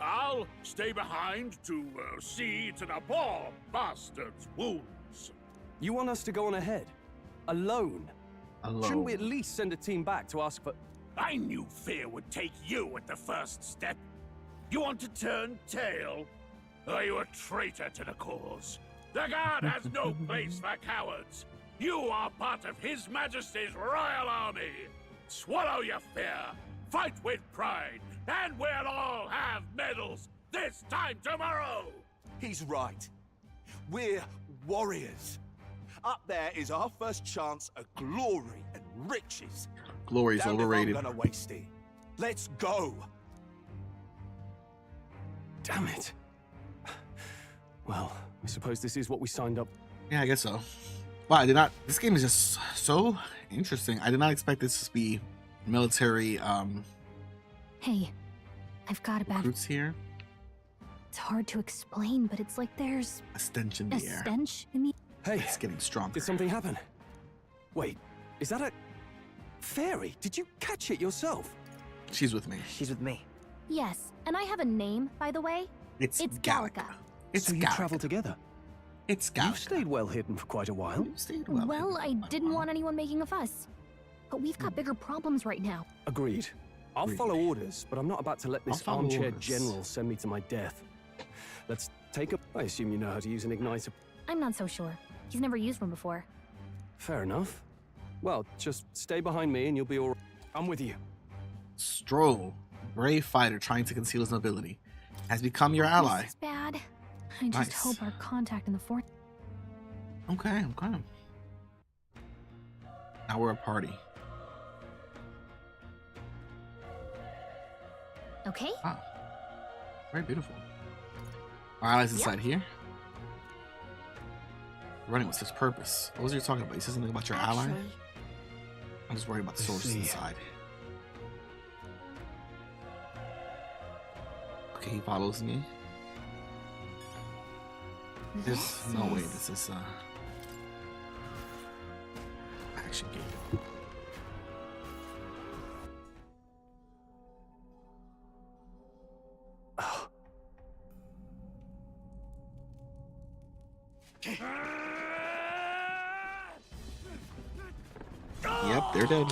I'll stay behind to see to the poor bastard's wounds. You want us to go on ahead? Alone? Alone. Shouldn't we at least send a team back to ask for... I knew fear would take you at the first step. You want to turn tail? Are you a traitor to the cause? The Guard has no place for cowards. You are part of His Majesty's Royal Army. Swallow your fear, fight with pride, and we'll all have medals this time tomorrow. He's right. We're warriors. Up there is our first chance at glory and riches. Glory's Damned if overrated. I'm gonna waste it. Let's go. Damn it. Well, I suppose this is what we signed up. Yeah, I guess so. Wow, I did not. This game is just so interesting. I did not expect this to be military Hey, I've got a bad... recruits here. It's hard to explain, but it's like there's... A stench in a the air. stench in the... Hey, it's getting stronger. Did something happen? Wait, Is that a fairy? Did you catch it yourself? She's with me. She's with me. Yes, and I have a name, by the way. It's Gallica. So you travel together? It's Gallica. You've stayed well hidden for quite a while. Well, I didn't want anyone making a fuss. But we've got bigger problems right now. Agreed. I'll follow orders, but I'm not about to let this follow armchair orders. general send me to my death. Let's take a... I assume you know how to use an igniter. I'm not so sure. He's never used one before. Fair enough. Well, just stay behind me and you'll be all right. I'm with you. Stroll, brave fighter trying to conceal his nobility, has become your ally. This is bad. I just hope our contact in the fort... Okay. Now we're a party. Okay. Ah, very beautiful. Our allies inside here. Running with such purpose. What was you talking about? You said something about your ally? I'm just worried about the sources inside. Okay, he follows me. There's no way this is action game. Yep, they're dead.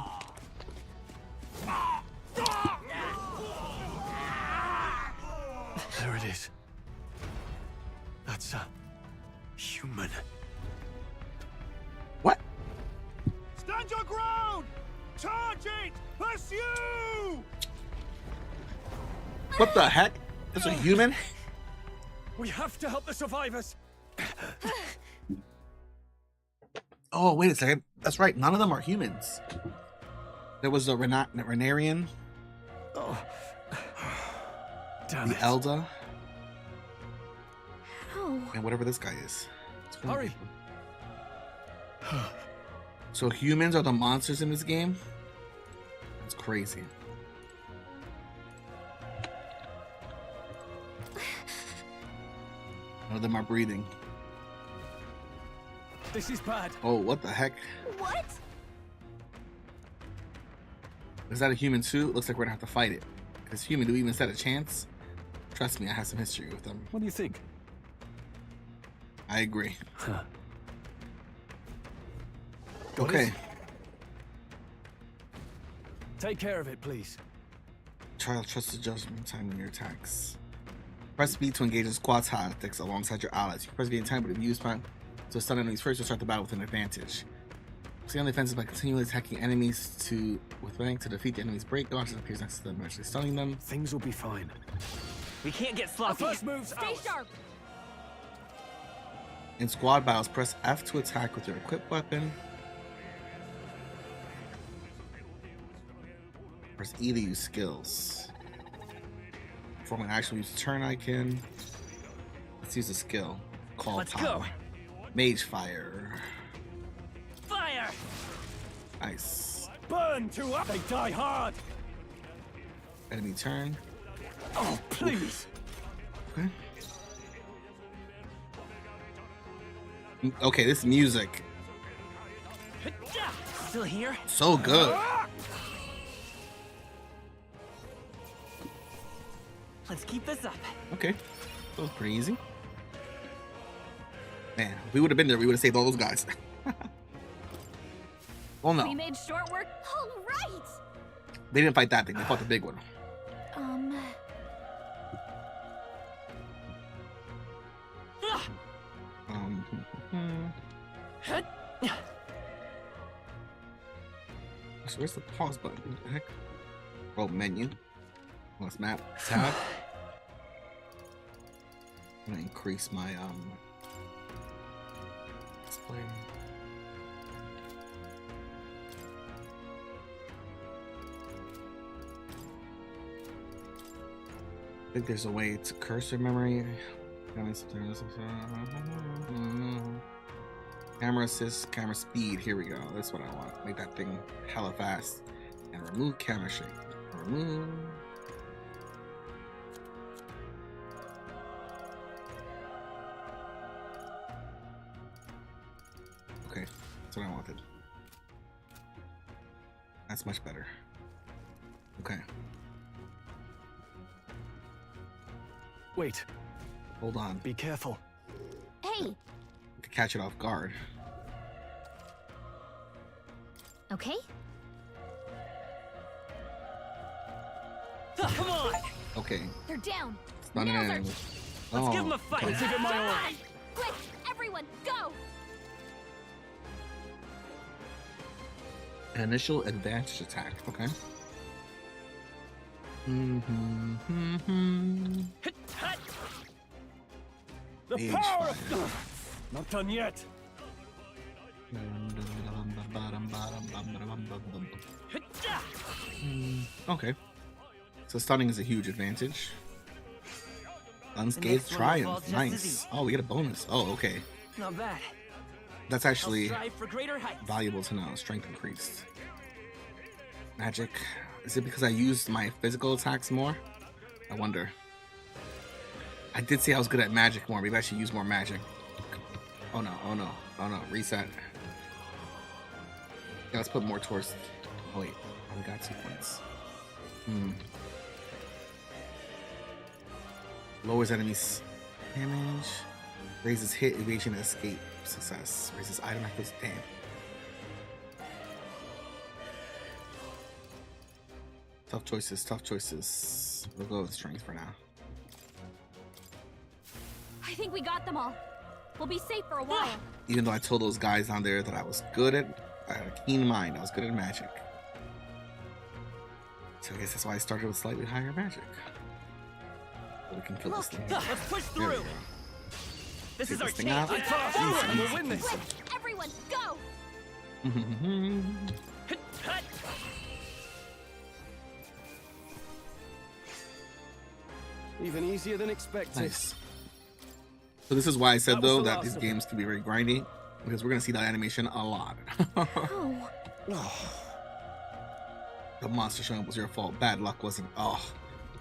There it is. That's a human. What? Stand your ground! Charge it! Pursue! What the heck? It's a human? We have to help the survivors. Oh, wait a second. That's right. None of them are humans. There was a Renarian. Oh. Damn the it. Elda. How? And whatever this guy is. Hurry. So humans are the monsters in this game? That's crazy. None of them are breathing. This is bad. Oh, what the heck? What? Is that a human too? Looks like we're gonna have to fight it. Because human, do we even stand a chance? Trust me, I have some history with them. What do you think? I agree. Huh. Okay. Take care of it, please. Try to trust the judgment time in your attacks. Press B to engage in squad tactics alongside your allies. You press B in time, but if you use time to stun enemies first, you'll start the battle with an advantage. Stay on the defensive by continually attacking enemies with rank to defeat the enemy's break dodge that appears next to them, actually stunning them. Things will be fine. We can't get sloppy. Our first move's Stay sharp. In squad battles, press F to attack with your equipped weapon. Press E to use skills. Perform an action, use turn icon. Let's use a skill called Let's Power. go. Mage Fire. Fire! Nice. Burn to up! They die hard! Enemy turn. Oh, please. Okay. Okay, this music. Still here? So good. Let's keep this up. Okay. That was pretty easy. Man, if we would have been there, we would have saved all those guys. Well, no. We made short work. All right. They didn't fight that thing. They fought the big one. So where's the pause button? What the heck? Oh, menu. Let's map. Tab. I'm gonna increase my display. I think there's a way to cursor memory. Camera assist, camera speed. Here we go. That's what I want. Make that thing hella fast. And remove camera shake. Remove. Okay, that's what I wanted. That's much better. Okay. Wait. Hold on. Be careful. Hey! To catch it off guard. Okay? Come on! Okay. They're down. It's not an enemy. Let's give him a fight. okay. Let's give it my all. Quick, everyone, go! Initial advantage attack. Okay. The Mage power fire. of... Not done yet. Okay. So stunning is a huge advantage. Unscathed next one will fall triumph. just as Nice. easy. Oh, we get a bonus. Oh, okay. Not bad. That's actually I'll strive for greater heights. valuable to know. Strength increased. Magic. Is it because I used my physical attacks more? I wonder. I did say I was good at magic more. Maybe I should use more magic. Oh no, oh no, oh no. Reset. Yeah, let's put more towards... Oh wait, I only got 2 points. Lowers enemies damage. Raises hit, evasion, and escape. Success. Raises item accuracy. Damn. Tough choices, tough choices. We'll go with strength for now. I think we got them all. We'll be safe for a while. Even though I told those guys down there that I was good at, I had a keen mind, I was good at magic. So I guess that's why I started with slightly higher magic. We can kill this thing. Let's push There we through. go. This Take is our this thing chance. out. Forward, and we'll Easy. win this. Quick, everyone, go! Even easier than expected. Nice. So this is why I said That was though the that last these of games can be very grindy, because we're gonna see that animation a lot. The monster showing up was your fault. Bad luck wasn't. Oh,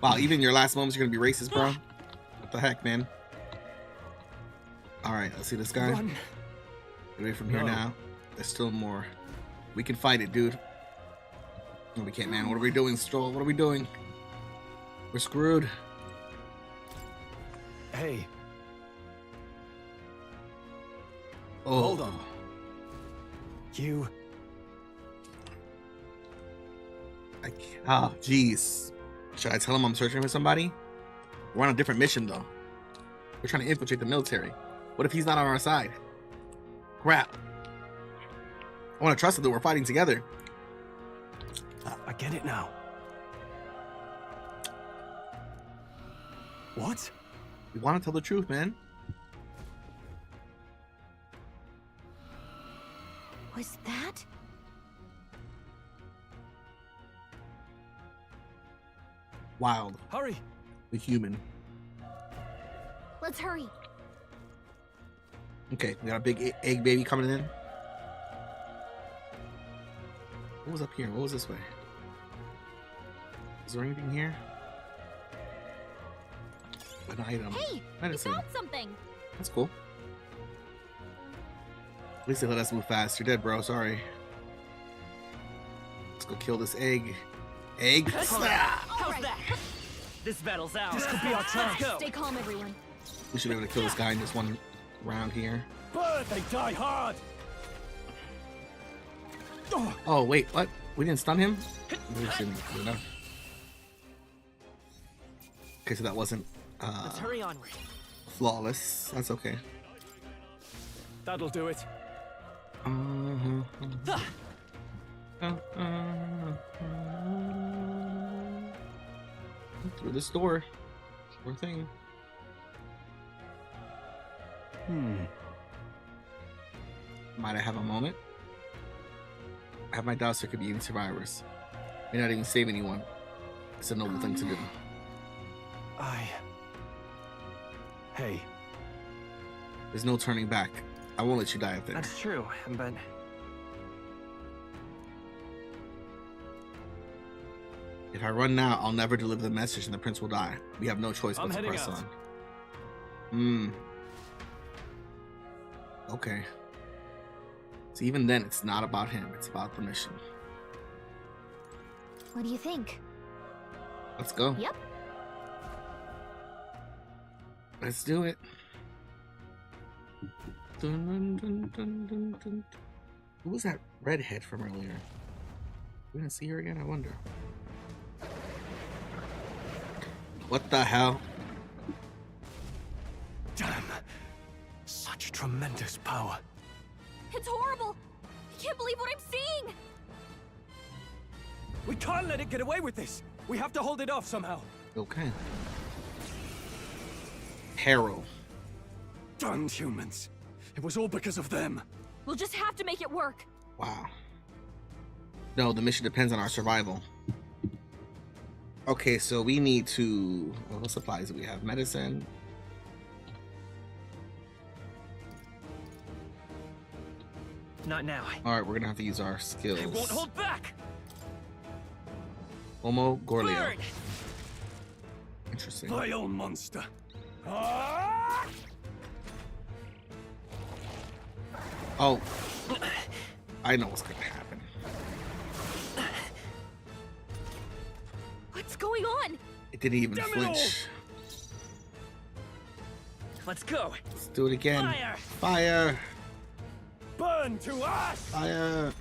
wow! Even your last moments, you're gonna be racist, bro. What the heck, man? All right, let's see this guy. Run. Get away from here No. now. There's still more. We can fight it, dude. No, we can't, man. What are we doing, Stroll? What are we doing? We're screwed. Hey. Oh. Hold on. You. Oh, jeez. Should I tell him I'm searching for somebody? We're on a different mission, though. We're trying to infiltrate the military. What if he's not on our side? Crap. I want to trust that we're fighting together. I get it now. What? We want to tell the truth, man. Was that? Wild. Hurry. The human. Let's hurry. Okay, we got a big egg baby coming in. What was up here? What was this way? Is there anything here? An item. Hey, we Medicine. found something. That's cool. At least they let us move fast. You're dead, bro. Sorry. Let's go kill this egg. Egg? How's that? This battle's ours. This could be our chance. Let's go. Stay calm, everyone. We should be able to kill this guy in just one round here. But they die hard. Oh, wait, what? We didn't stun him? We just didn't do enough. Okay, so that wasn't Let's hurry onward. flawless. That's okay. That'll do it. Through this door. Sure thing. Might I have a moment? I have my doubts there could be any survivors. May not even save anyone. It's a noble thing to do. Hey. There's no turning back. I won't let you die up there. That's true, but If I run now, I'll never deliver the message and the prince will die. We have no choice but to heading press out. on. Okay. So even then, it's not about him. It's about the mission. What do you think? Let's go. Yep. Let's do it. Dun, dun, dun, dun, dun, dun. Who was that redhead from earlier? We gonna see her again? I wonder. What the hell? Damn. Such tremendous power. It's horrible! I can't believe what I'm seeing! We can't let it get away with this! We have to hold it off somehow. Okay. Harrow. Damned humans. It was all because of them. We'll just have to make it work. Wow. No, the mission depends on our survival. Okay, so we need to... What supplies do we have? Medicine. Not now. Alright, we're gonna have to use our skills. I won't hold back! Homo Gorlio. Burn! Interesting. Vile monster. Oh. I know what's gonna happen. What's going on? It didn't even flinch. Let's go. Let's do it again. Fire! Fire! Burn to ash! Fire!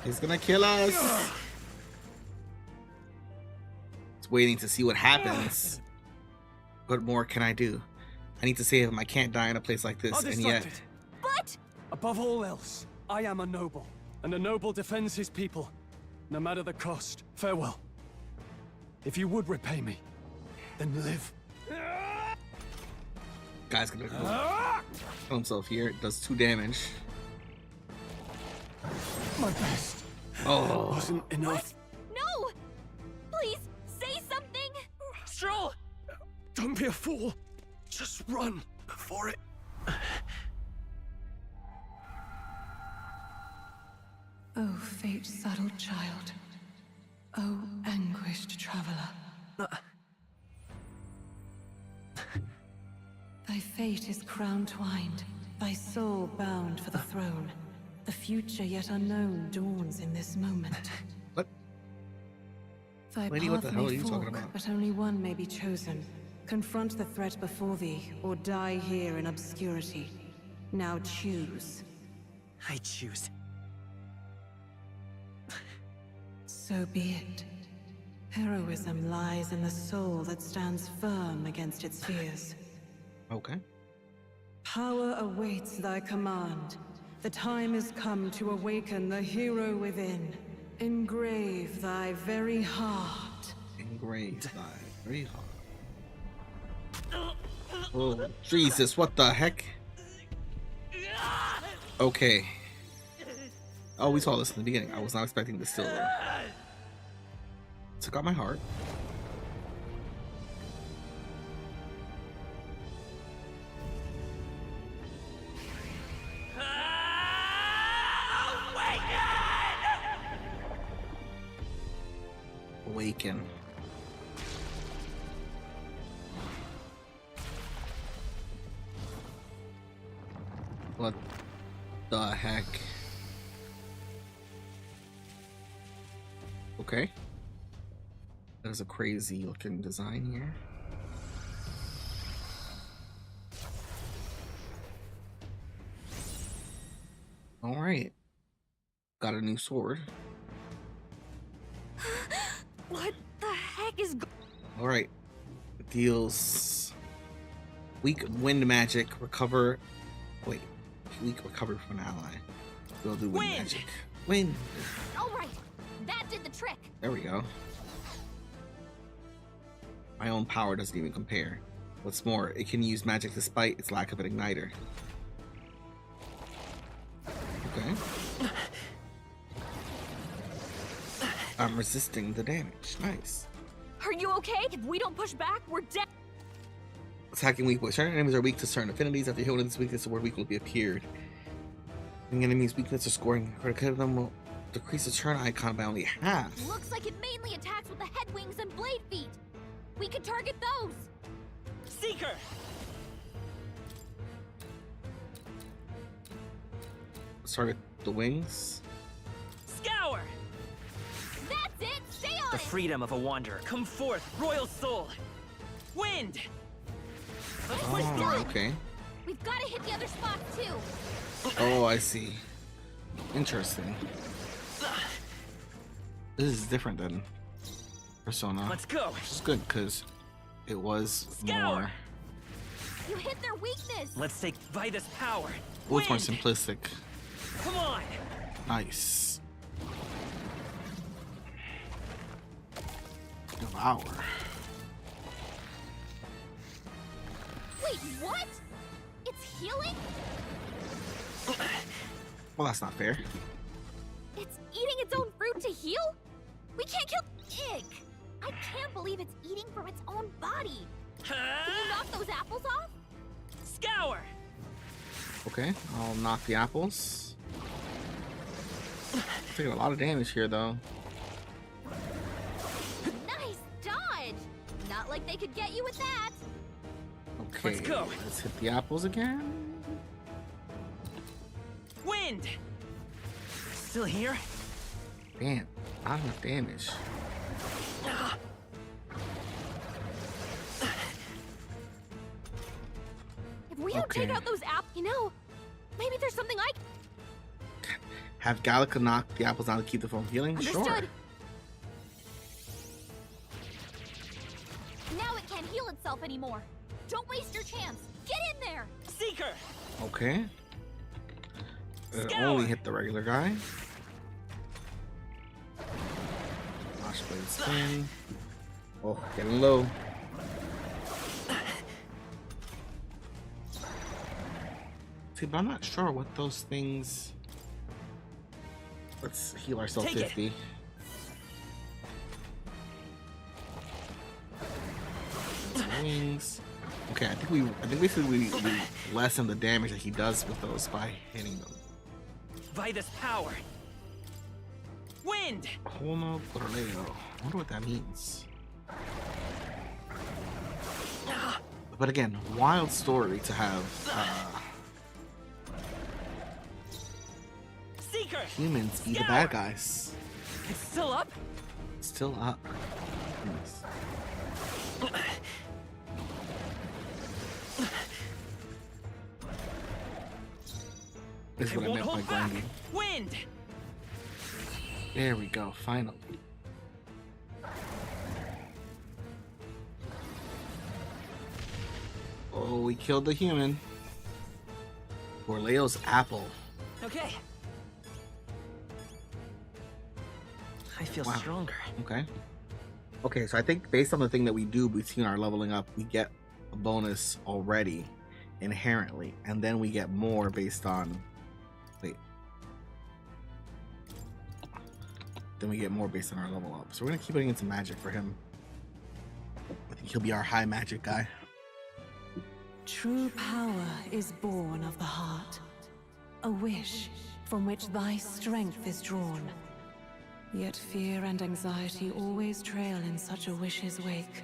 He's gonna kill us! It's waiting to see what happens. What more can I do? I need to save him. I can't die in a place like this, and yet... But... Above all else, I am a noble, and a noble defends his people, no matter the cost. Farewell. If you would repay me, then live. Guy's gonna kill himself here. It does 2 damage. My best. Oh. Wasn't enough. No! Please, say something! Stroll! Don't be a fool. Just run before it... Oh, fate-saddled child. Oh, anguished traveler. Thy fate is crown-twined, thy soul bound for the throne. The future yet unknown dawns in this moment. What? Thy Lady, path what the hell may are you talking fork, about? but only one may be chosen. Confront the threat before thee, or die here in obscurity. Now choose. I choose. So be it. Heroism lies in the soul that stands firm against its fears. Okay. Power awaits thy command. The time is come to awaken the hero within. Engrave thy very heart. Engrave thy very heart. Oh, Jesus, what the heck? Okay. Oh, we saw this in the beginning. I was not expecting this still, though. Took out my heart. Awaken. What the heck? Okay. There's a crazy looking design here. Alright. Got a new sword. What the heck is Alright. It deals weak wind magic, recover. Wait. Weak recovery from an ally. We'll do wind magic. Wind! Alright, that did the trick. There we go. My own power doesn't even compare. What's more, it can use magic despite its lack of an igniter. Okay. I'm resisting the damage. Nice. Are you okay? If we don't push back, we're dead. Attacking weak points. Certain enemies are weak to certain affinities. After healing this weakness, the word weak will be appeared. An enemy's weakness or scoring critical of them will decrease the turn icon by only half. Looks like it mainly attacks with the head wings and blade feet. We could target those. Seeker! Let's target the wings. Scour! freedom of a wanderer. Come forth, royal soul! Wind! Let's push through! Oh, okay. We've got to hit the other spot too. Oh, I see. Interesting. This is different than Persona. Let's go. Which is good because it was Scour. more. You hit their weakness. Let's take Vitus power. Oh, it's more Wind. simplistic. Come on. Nice. Devour. Wait, what? It's healing? Well, that's not fair. It's eating its own fruit to heal? We can't kill. Ick! I can't believe it's eating from its own body. Can you knock those apples off? Scour. Okay, I'll knock the apples. Taking a lot of damage here, though. Nice dodge! Not like they could get you with that. Okay, Let's go. Let's hit the apples again. Wind. Still here? Damn, not enough damage. If we don't take out those apples, maybe there's something I Have Gallica knock the apples down to keep the foam healing? Sure. understood. Now it can't heal itself anymore. Don't waste your chance. Get in there. Seeker. Okay. It Scour. only hit the regular guy. Flash blade spin. Oh, getting low. See, but I'm not sure what those things. Let's heal ourselves Take it. 50. Wings. Okay, I think basically we lessen the damage that he does with those by hitting them. Vitus power. Wind. Homo Corleo. I wonder what that means. But again, wild story to have Seeker. humans be the bad guys. It's still up. Still up. Goodness. This is I what I won't meant by hold back. grinding. Wind. There we go, finally. Oh, we killed the human. Corleo's apple. Okay. I feel Wow. stronger. Okay. Okay, so I think based on the thing that we do between our leveling up, we get a bonus already inherently, and then we get more based on. Wait. Then we get more based on our level up. So we're gonna keep putting in some magic for him. I think he'll be our high magic guy. True power is born of the heart, a wish from which thy strength is drawn. Yet fear and anxiety always trail in such a wish's wake.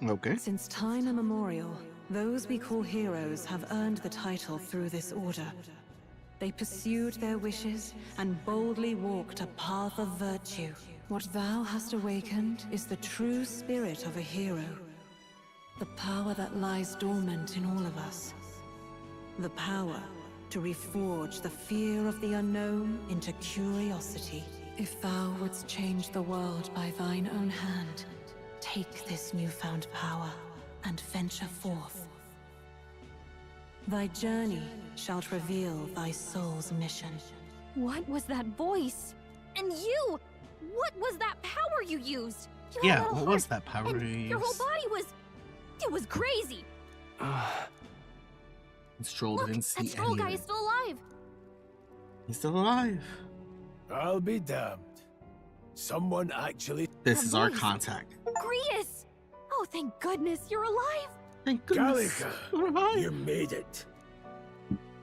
Okay. Since time immemorial, those we call heroes have earned the title through this order. They pursued their wishes and boldly walked a path of virtue. What thou hast awakened is the true spirit of a hero. The power that lies dormant in all of us. The power to reforge the fear of the unknown into curiosity. If thou wouldst change the world by thine own hand, take this newfound power and venture forth. Thy journey shalt reveal thy soul's mission. What was that voice? And you! What was that power you used? You had Yeah, a little what was heart, that power and you your whole used? body was... It was crazy! Stroll Look, didn't see that troll any guy of is it. still alive! He's still alive. I'll be damned. Someone actually. This is our voice. contact. Grius! Oh, thank goodness you're alive! Thank goodness. Gallica, you made it.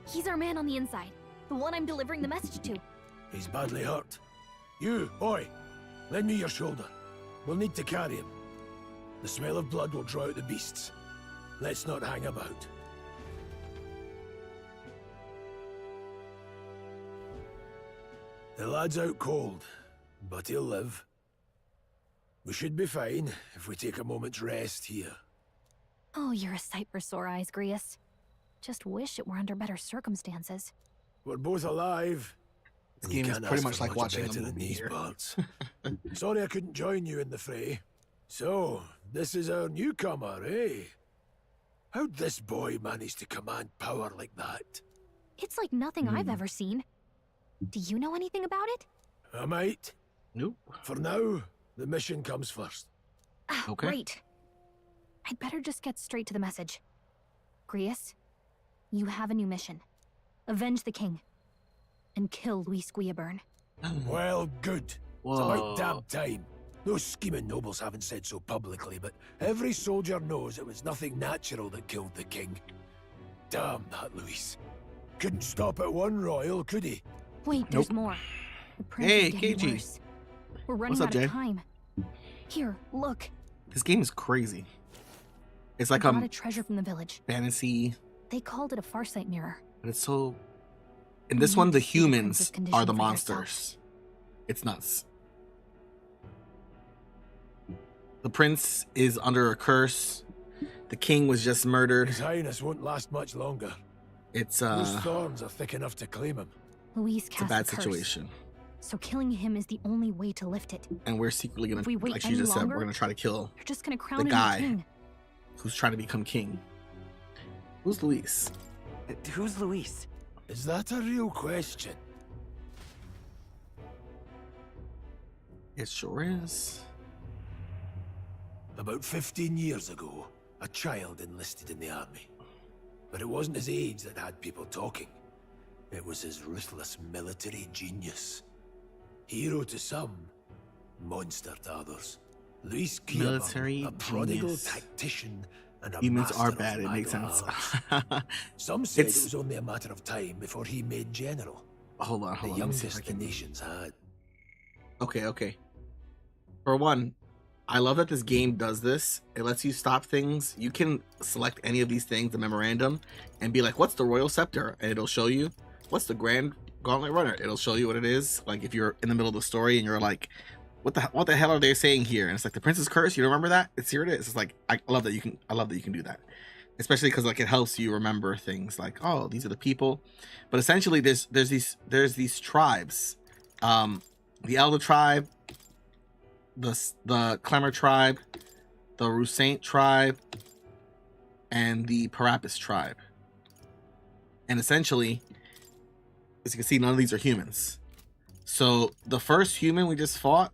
He's our man on the inside. The one I'm delivering the message to. He's badly hurt. You, boy, lend me your shoulder. We'll need to carry him. The smell of blood will draw out the beasts. Let's not hang about. The lad's out cold, but he'll live. We should be fine if we take a moment's rest here. Oh, you're a sight for sore eyes, Grius. Just wish it were under better circumstances. We're both alive. This game is pretty much like watching a movie these here. parts. Sorry I couldn't join you in the fray. So, this is our newcomer, eh? How'd this boy manage to command power like that? It's like nothing I've ever seen. Do you know anything about it? I might. Nope. For now, the mission comes first. Okay. Great. I'd better just get straight to the message. Grius, you have a new mission. Avenge the king. And kill Luis Guillaburn. Well, good. It's Whoa. about damn time. Those scheming nobles haven't said so publicly, but every soldier knows it was nothing natural that killed the king. Damn that Luis. Couldn't stop at one royal, could he? Wait, there's more. The prince Hey, is getting KG. worse. We're running What's up, out Jay? of time. Here, look. This game is crazy. It's like I got a treasure from the village. fantasy, They called it a Farsight mirror. but it's so. In this You one, need the to see the humans prince's are condition the for monsters. It's nuts. The prince is under a curse. The king was just murdered. His Highness won't last much longer. It's Those thorns are thick enough to claim him. Luis it's a cast bad curse, situation, so killing him is the only way to lift it. and we're secretly gonna, If we wait like she any just said, longer, we're gonna try to kill You're just gonna crown the him guy king. who's trying to become king. Who's Luis? Who's Luis? Is that a real question? It sure is. About 15 years ago, a child enlisted in the army. But it wasn't his age that had people talking. It was his ruthless military genius. Hero to some, monster to others. Luis Military Guillaburn, a prodigal genius. tactician and a Humans master are of bad. It makes sense. magla. Some said It's- it was only a matter of time before he made general. Hold on, The hold on. Let me see if I youngest the can- nations had. Okay. For one, I love that this game does this. It lets you stop things. You can select any of these things, the memorandum, and be like, what's the royal scepter? And it'll show you. What's the grand gauntlet runner? It'll show you what it is. Like if you're in the middle of the story and you're like, what the hell are they saying here? And it's like the Prince's Curse. You don't remember that? Here it is. It's like I love that you can do that. Especially because like it helps you remember things like, oh, these are the people. But essentially there's these tribes. The Elder tribe, the Clemmer tribe, the Rusaint tribe, and the Parapis tribe. And essentially, as you can see, none of these are humans. So the first human we just fought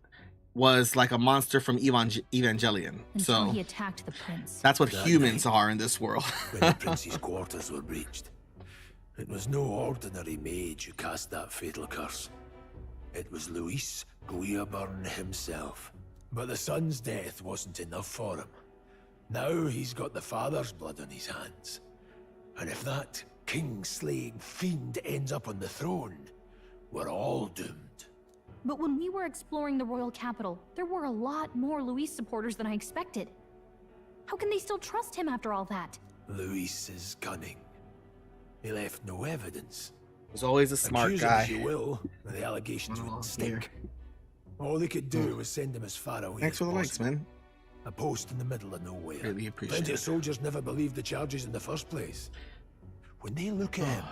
was like a monster from Evangelion. Until So he attacked the prince. that's what That humans are in this world. When the prince's quarters were breached, it was no ordinary mage who cast that fatal curse. It was Luis Guillaburn himself. But the son's death wasn't enough for him. Now he's got the father's blood on his hands. And if that king-slaying fiend ends up on the throne, we're all doomed. But when we were exploring the royal capital, there were a lot more Luis supporters than I expected. How can they still trust him after all that? Luis is cunning. He left no evidence. He's always a smart Accuse guy. him as you will, and the allegations wouldn't here. stick. All they could do was send him as far away Thanks as for the likes, possible. man. A post in the middle of nowhere. Really appreciate Plenty it. of soldiers never believed the charges in the first place. When they look at him,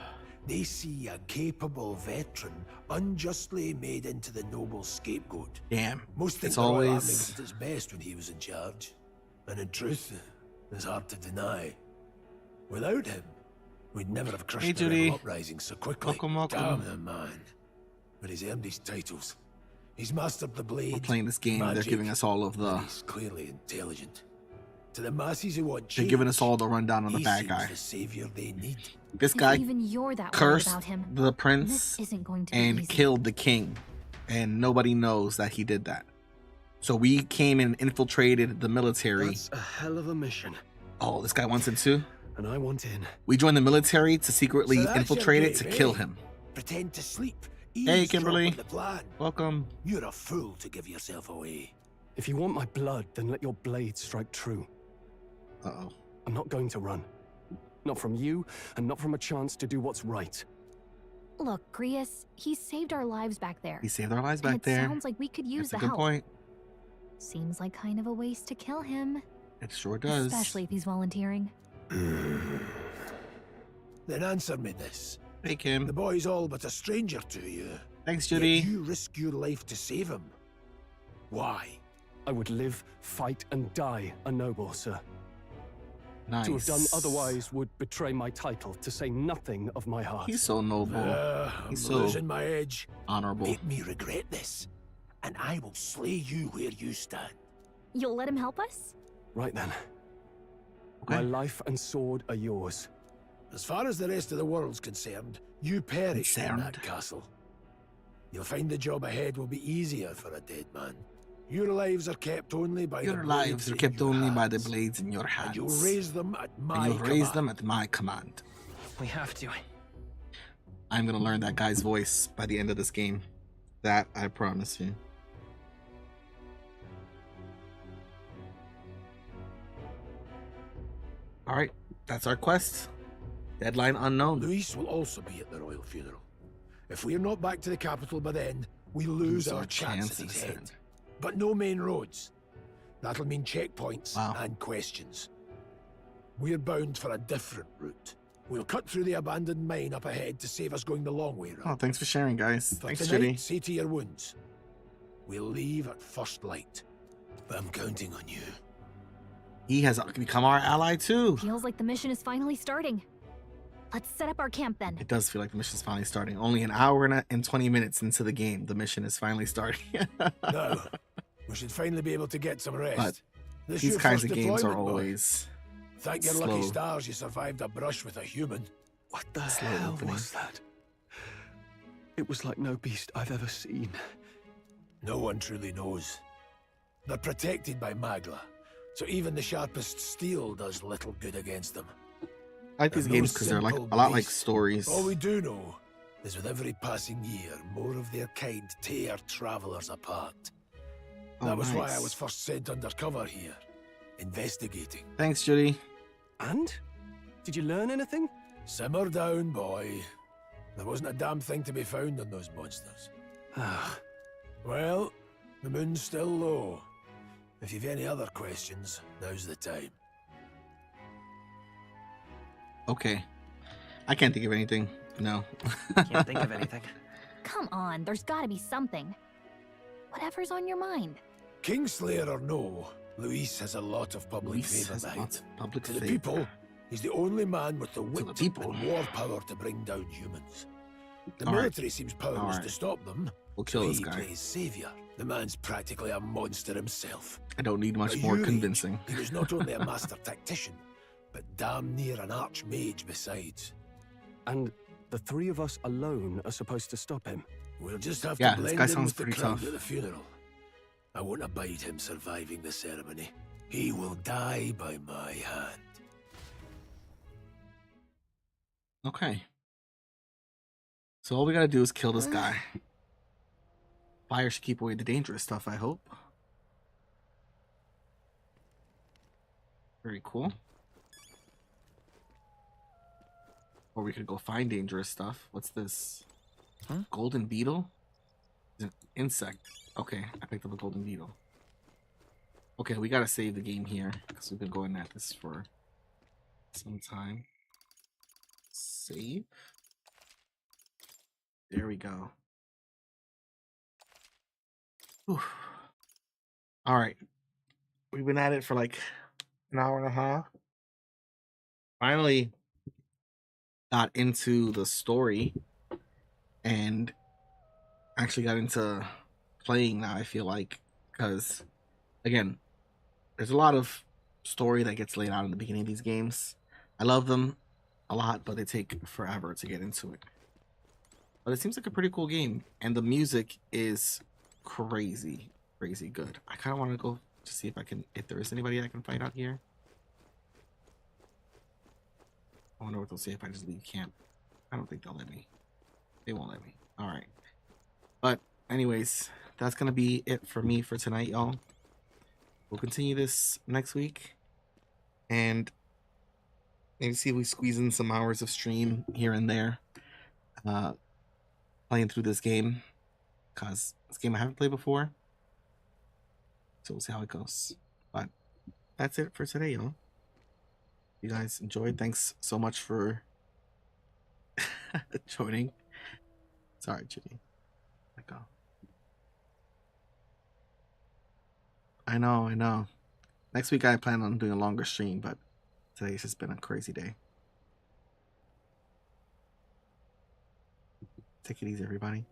they see a capable veteran unjustly made into the noble scapegoat. Damn. Most think It's the Royal Army always was at its best when he was in charge. And in truth, it's hard to deny. Without him, we'd never have crushed Hey, the Judy. rebel uprising so quickly. Welcome. Damn the man. But he's earned his titles. He's mastered the blade. We're playing this game. They're magic, giving us all of the. and he's clearly intelligent. To the masses who want They're change, giving us all the rundown on the he bad seems guy. the savior they need. This If guy even you're that worried cursed about him, the prince this isn't going to be and easy. killed the king, and nobody knows that he did that. So we came and infiltrated the military. That's a hell of a mission. Oh, this guy wants it too. And I want in. We joined the military to secretly So that's your infiltrate it to game, kill eh? him. Pretend to sleep. Hey, eavesdrop Kimberly. on the plan. Welcome. You're a fool to give yourself away. If you want my blood, then let your blade strike true. Uh-oh. I'm not going to run. Not from you, and not from a chance to do what's right. Look, Grius, he saved our lives back there. He saved our lives And back there. It sounds like we could use That's a the good help. point. Seems like kind of a waste to kill him. It sure does. Especially if he's volunteering. Then answer me this. Hey, Kim. The boy's all but a stranger to you. Thanks, Judy. Yet you risk your life to save him. Why? I would live, fight, and die a noble, sir. Nice. To have done otherwise would betray my title, to say nothing of my heart. He's so noble. I'm He's so losing my edge. honorable. Make me regret this, and I will slay you where you stand. You'll let him help us? Right then. My life and sword are yours. As far as the rest of the world's concerned, you perish in that castle. You'll find the job ahead will be easier for a dead man. Your lives are kept only by Your lives are kept only by the blades in your hands. And you'll raise them at my And you'll raise them at my command. We have to. I'm gonna learn that guy's voice by the end of this game. That I promise you. Alright, that's our quest. Deadline unknown. Luis will also be at the royal funeral. If we're not back to the capital by then, we lose our chance at his head. But no main roads. That'll mean checkpoints and questions. We're bound for a different route. We'll cut through the abandoned mine up ahead to save us going the long way round. Oh, thanks for sharing, guys. For Thanks, tonight, Judy. see to your wounds. We'll leave at first light. But I'm counting on you. He has become our ally too. Feels like the mission is finally starting. Let's set up our camp then. It does feel like the mission's finally starting. Only an hour and 20 minutes into the game, the mission is finally starting. Now, we should finally be able to get some rest. But This these your kinds first of games are deployment, boy. always Thank your slow. lucky stars you survived a brush with a human. What the hell was that? It was like no beast I've ever seen. No one truly knows. They're protected by Magla, so even the sharpest steel does little good against them. I like these And games those because they're like simple a lot like beasts, stories. All we do know is with every passing year, more of their kind tear travelers apart. That was why I nice. was first sent undercover here, investigating. Thanks, Judy. And? Did you learn anything? Simmer down, boy. There wasn't a damn thing to be found on those monsters. Well, the moon's still low. If you've any other questions, now's the time. Okay. I can't think of anything. No. Can't think of anything. Come on, there's gotta be something. Whatever's on your mind. Kingslayer or no, Luis has a lot of public Luis favor has behind lots him. of public To the favor. people, he's the only man with the wit people. and war power to bring down humans. The All right. military seems powerless All right. to stop them. We'll kill so this he guy. plays savior. The man's practically a monster himself. I don't need much At more your convincing. He was not only a master tactician, but damn near an archmage besides. And the three of us alone are supposed to stop him. We'll just have Yeah, to this blend guy in sounds with the pretty crowd tough. at the funeral. I won't abide him surviving the ceremony. He will die by my hand. Okay. So all we gotta do is kill this guy. Fire should keep away the dangerous stuff, I hope. Very cool. Or we could go find dangerous stuff. What's this? Golden beetle? It's an insect. Okay, I picked up a golden beetle. Okay, we gotta save the game here because we've been going at this for some time. Save. There we go. Whew. All right. We've been at it for like an hour and a half. Finally got into the story and actually got into playing now, I feel like, because again, there's a lot of story that gets laid out in the beginning of these games. I love them a lot, but they take forever to get into it. But it seems like a pretty cool game, and the music is crazy good. I kind of want to go to see if there is anybody I can fight out here. I wonder what they'll say if I just leave camp. I don't think they'll let me. They won't let me. All right. But anyways, that's gonna be it for me for tonight, y'all. We'll continue this next week, and maybe see if we squeeze in some hours of stream here and there, playing through this game, because this game I haven't played before. So we'll see how it goes. But that's it for today, y'all. You guys enjoyed. Thanks so much for joining. Sorry, Jimmy. Let go. I know. Next week I plan on doing a longer stream, but today's just been a crazy day. Take it easy, everybody.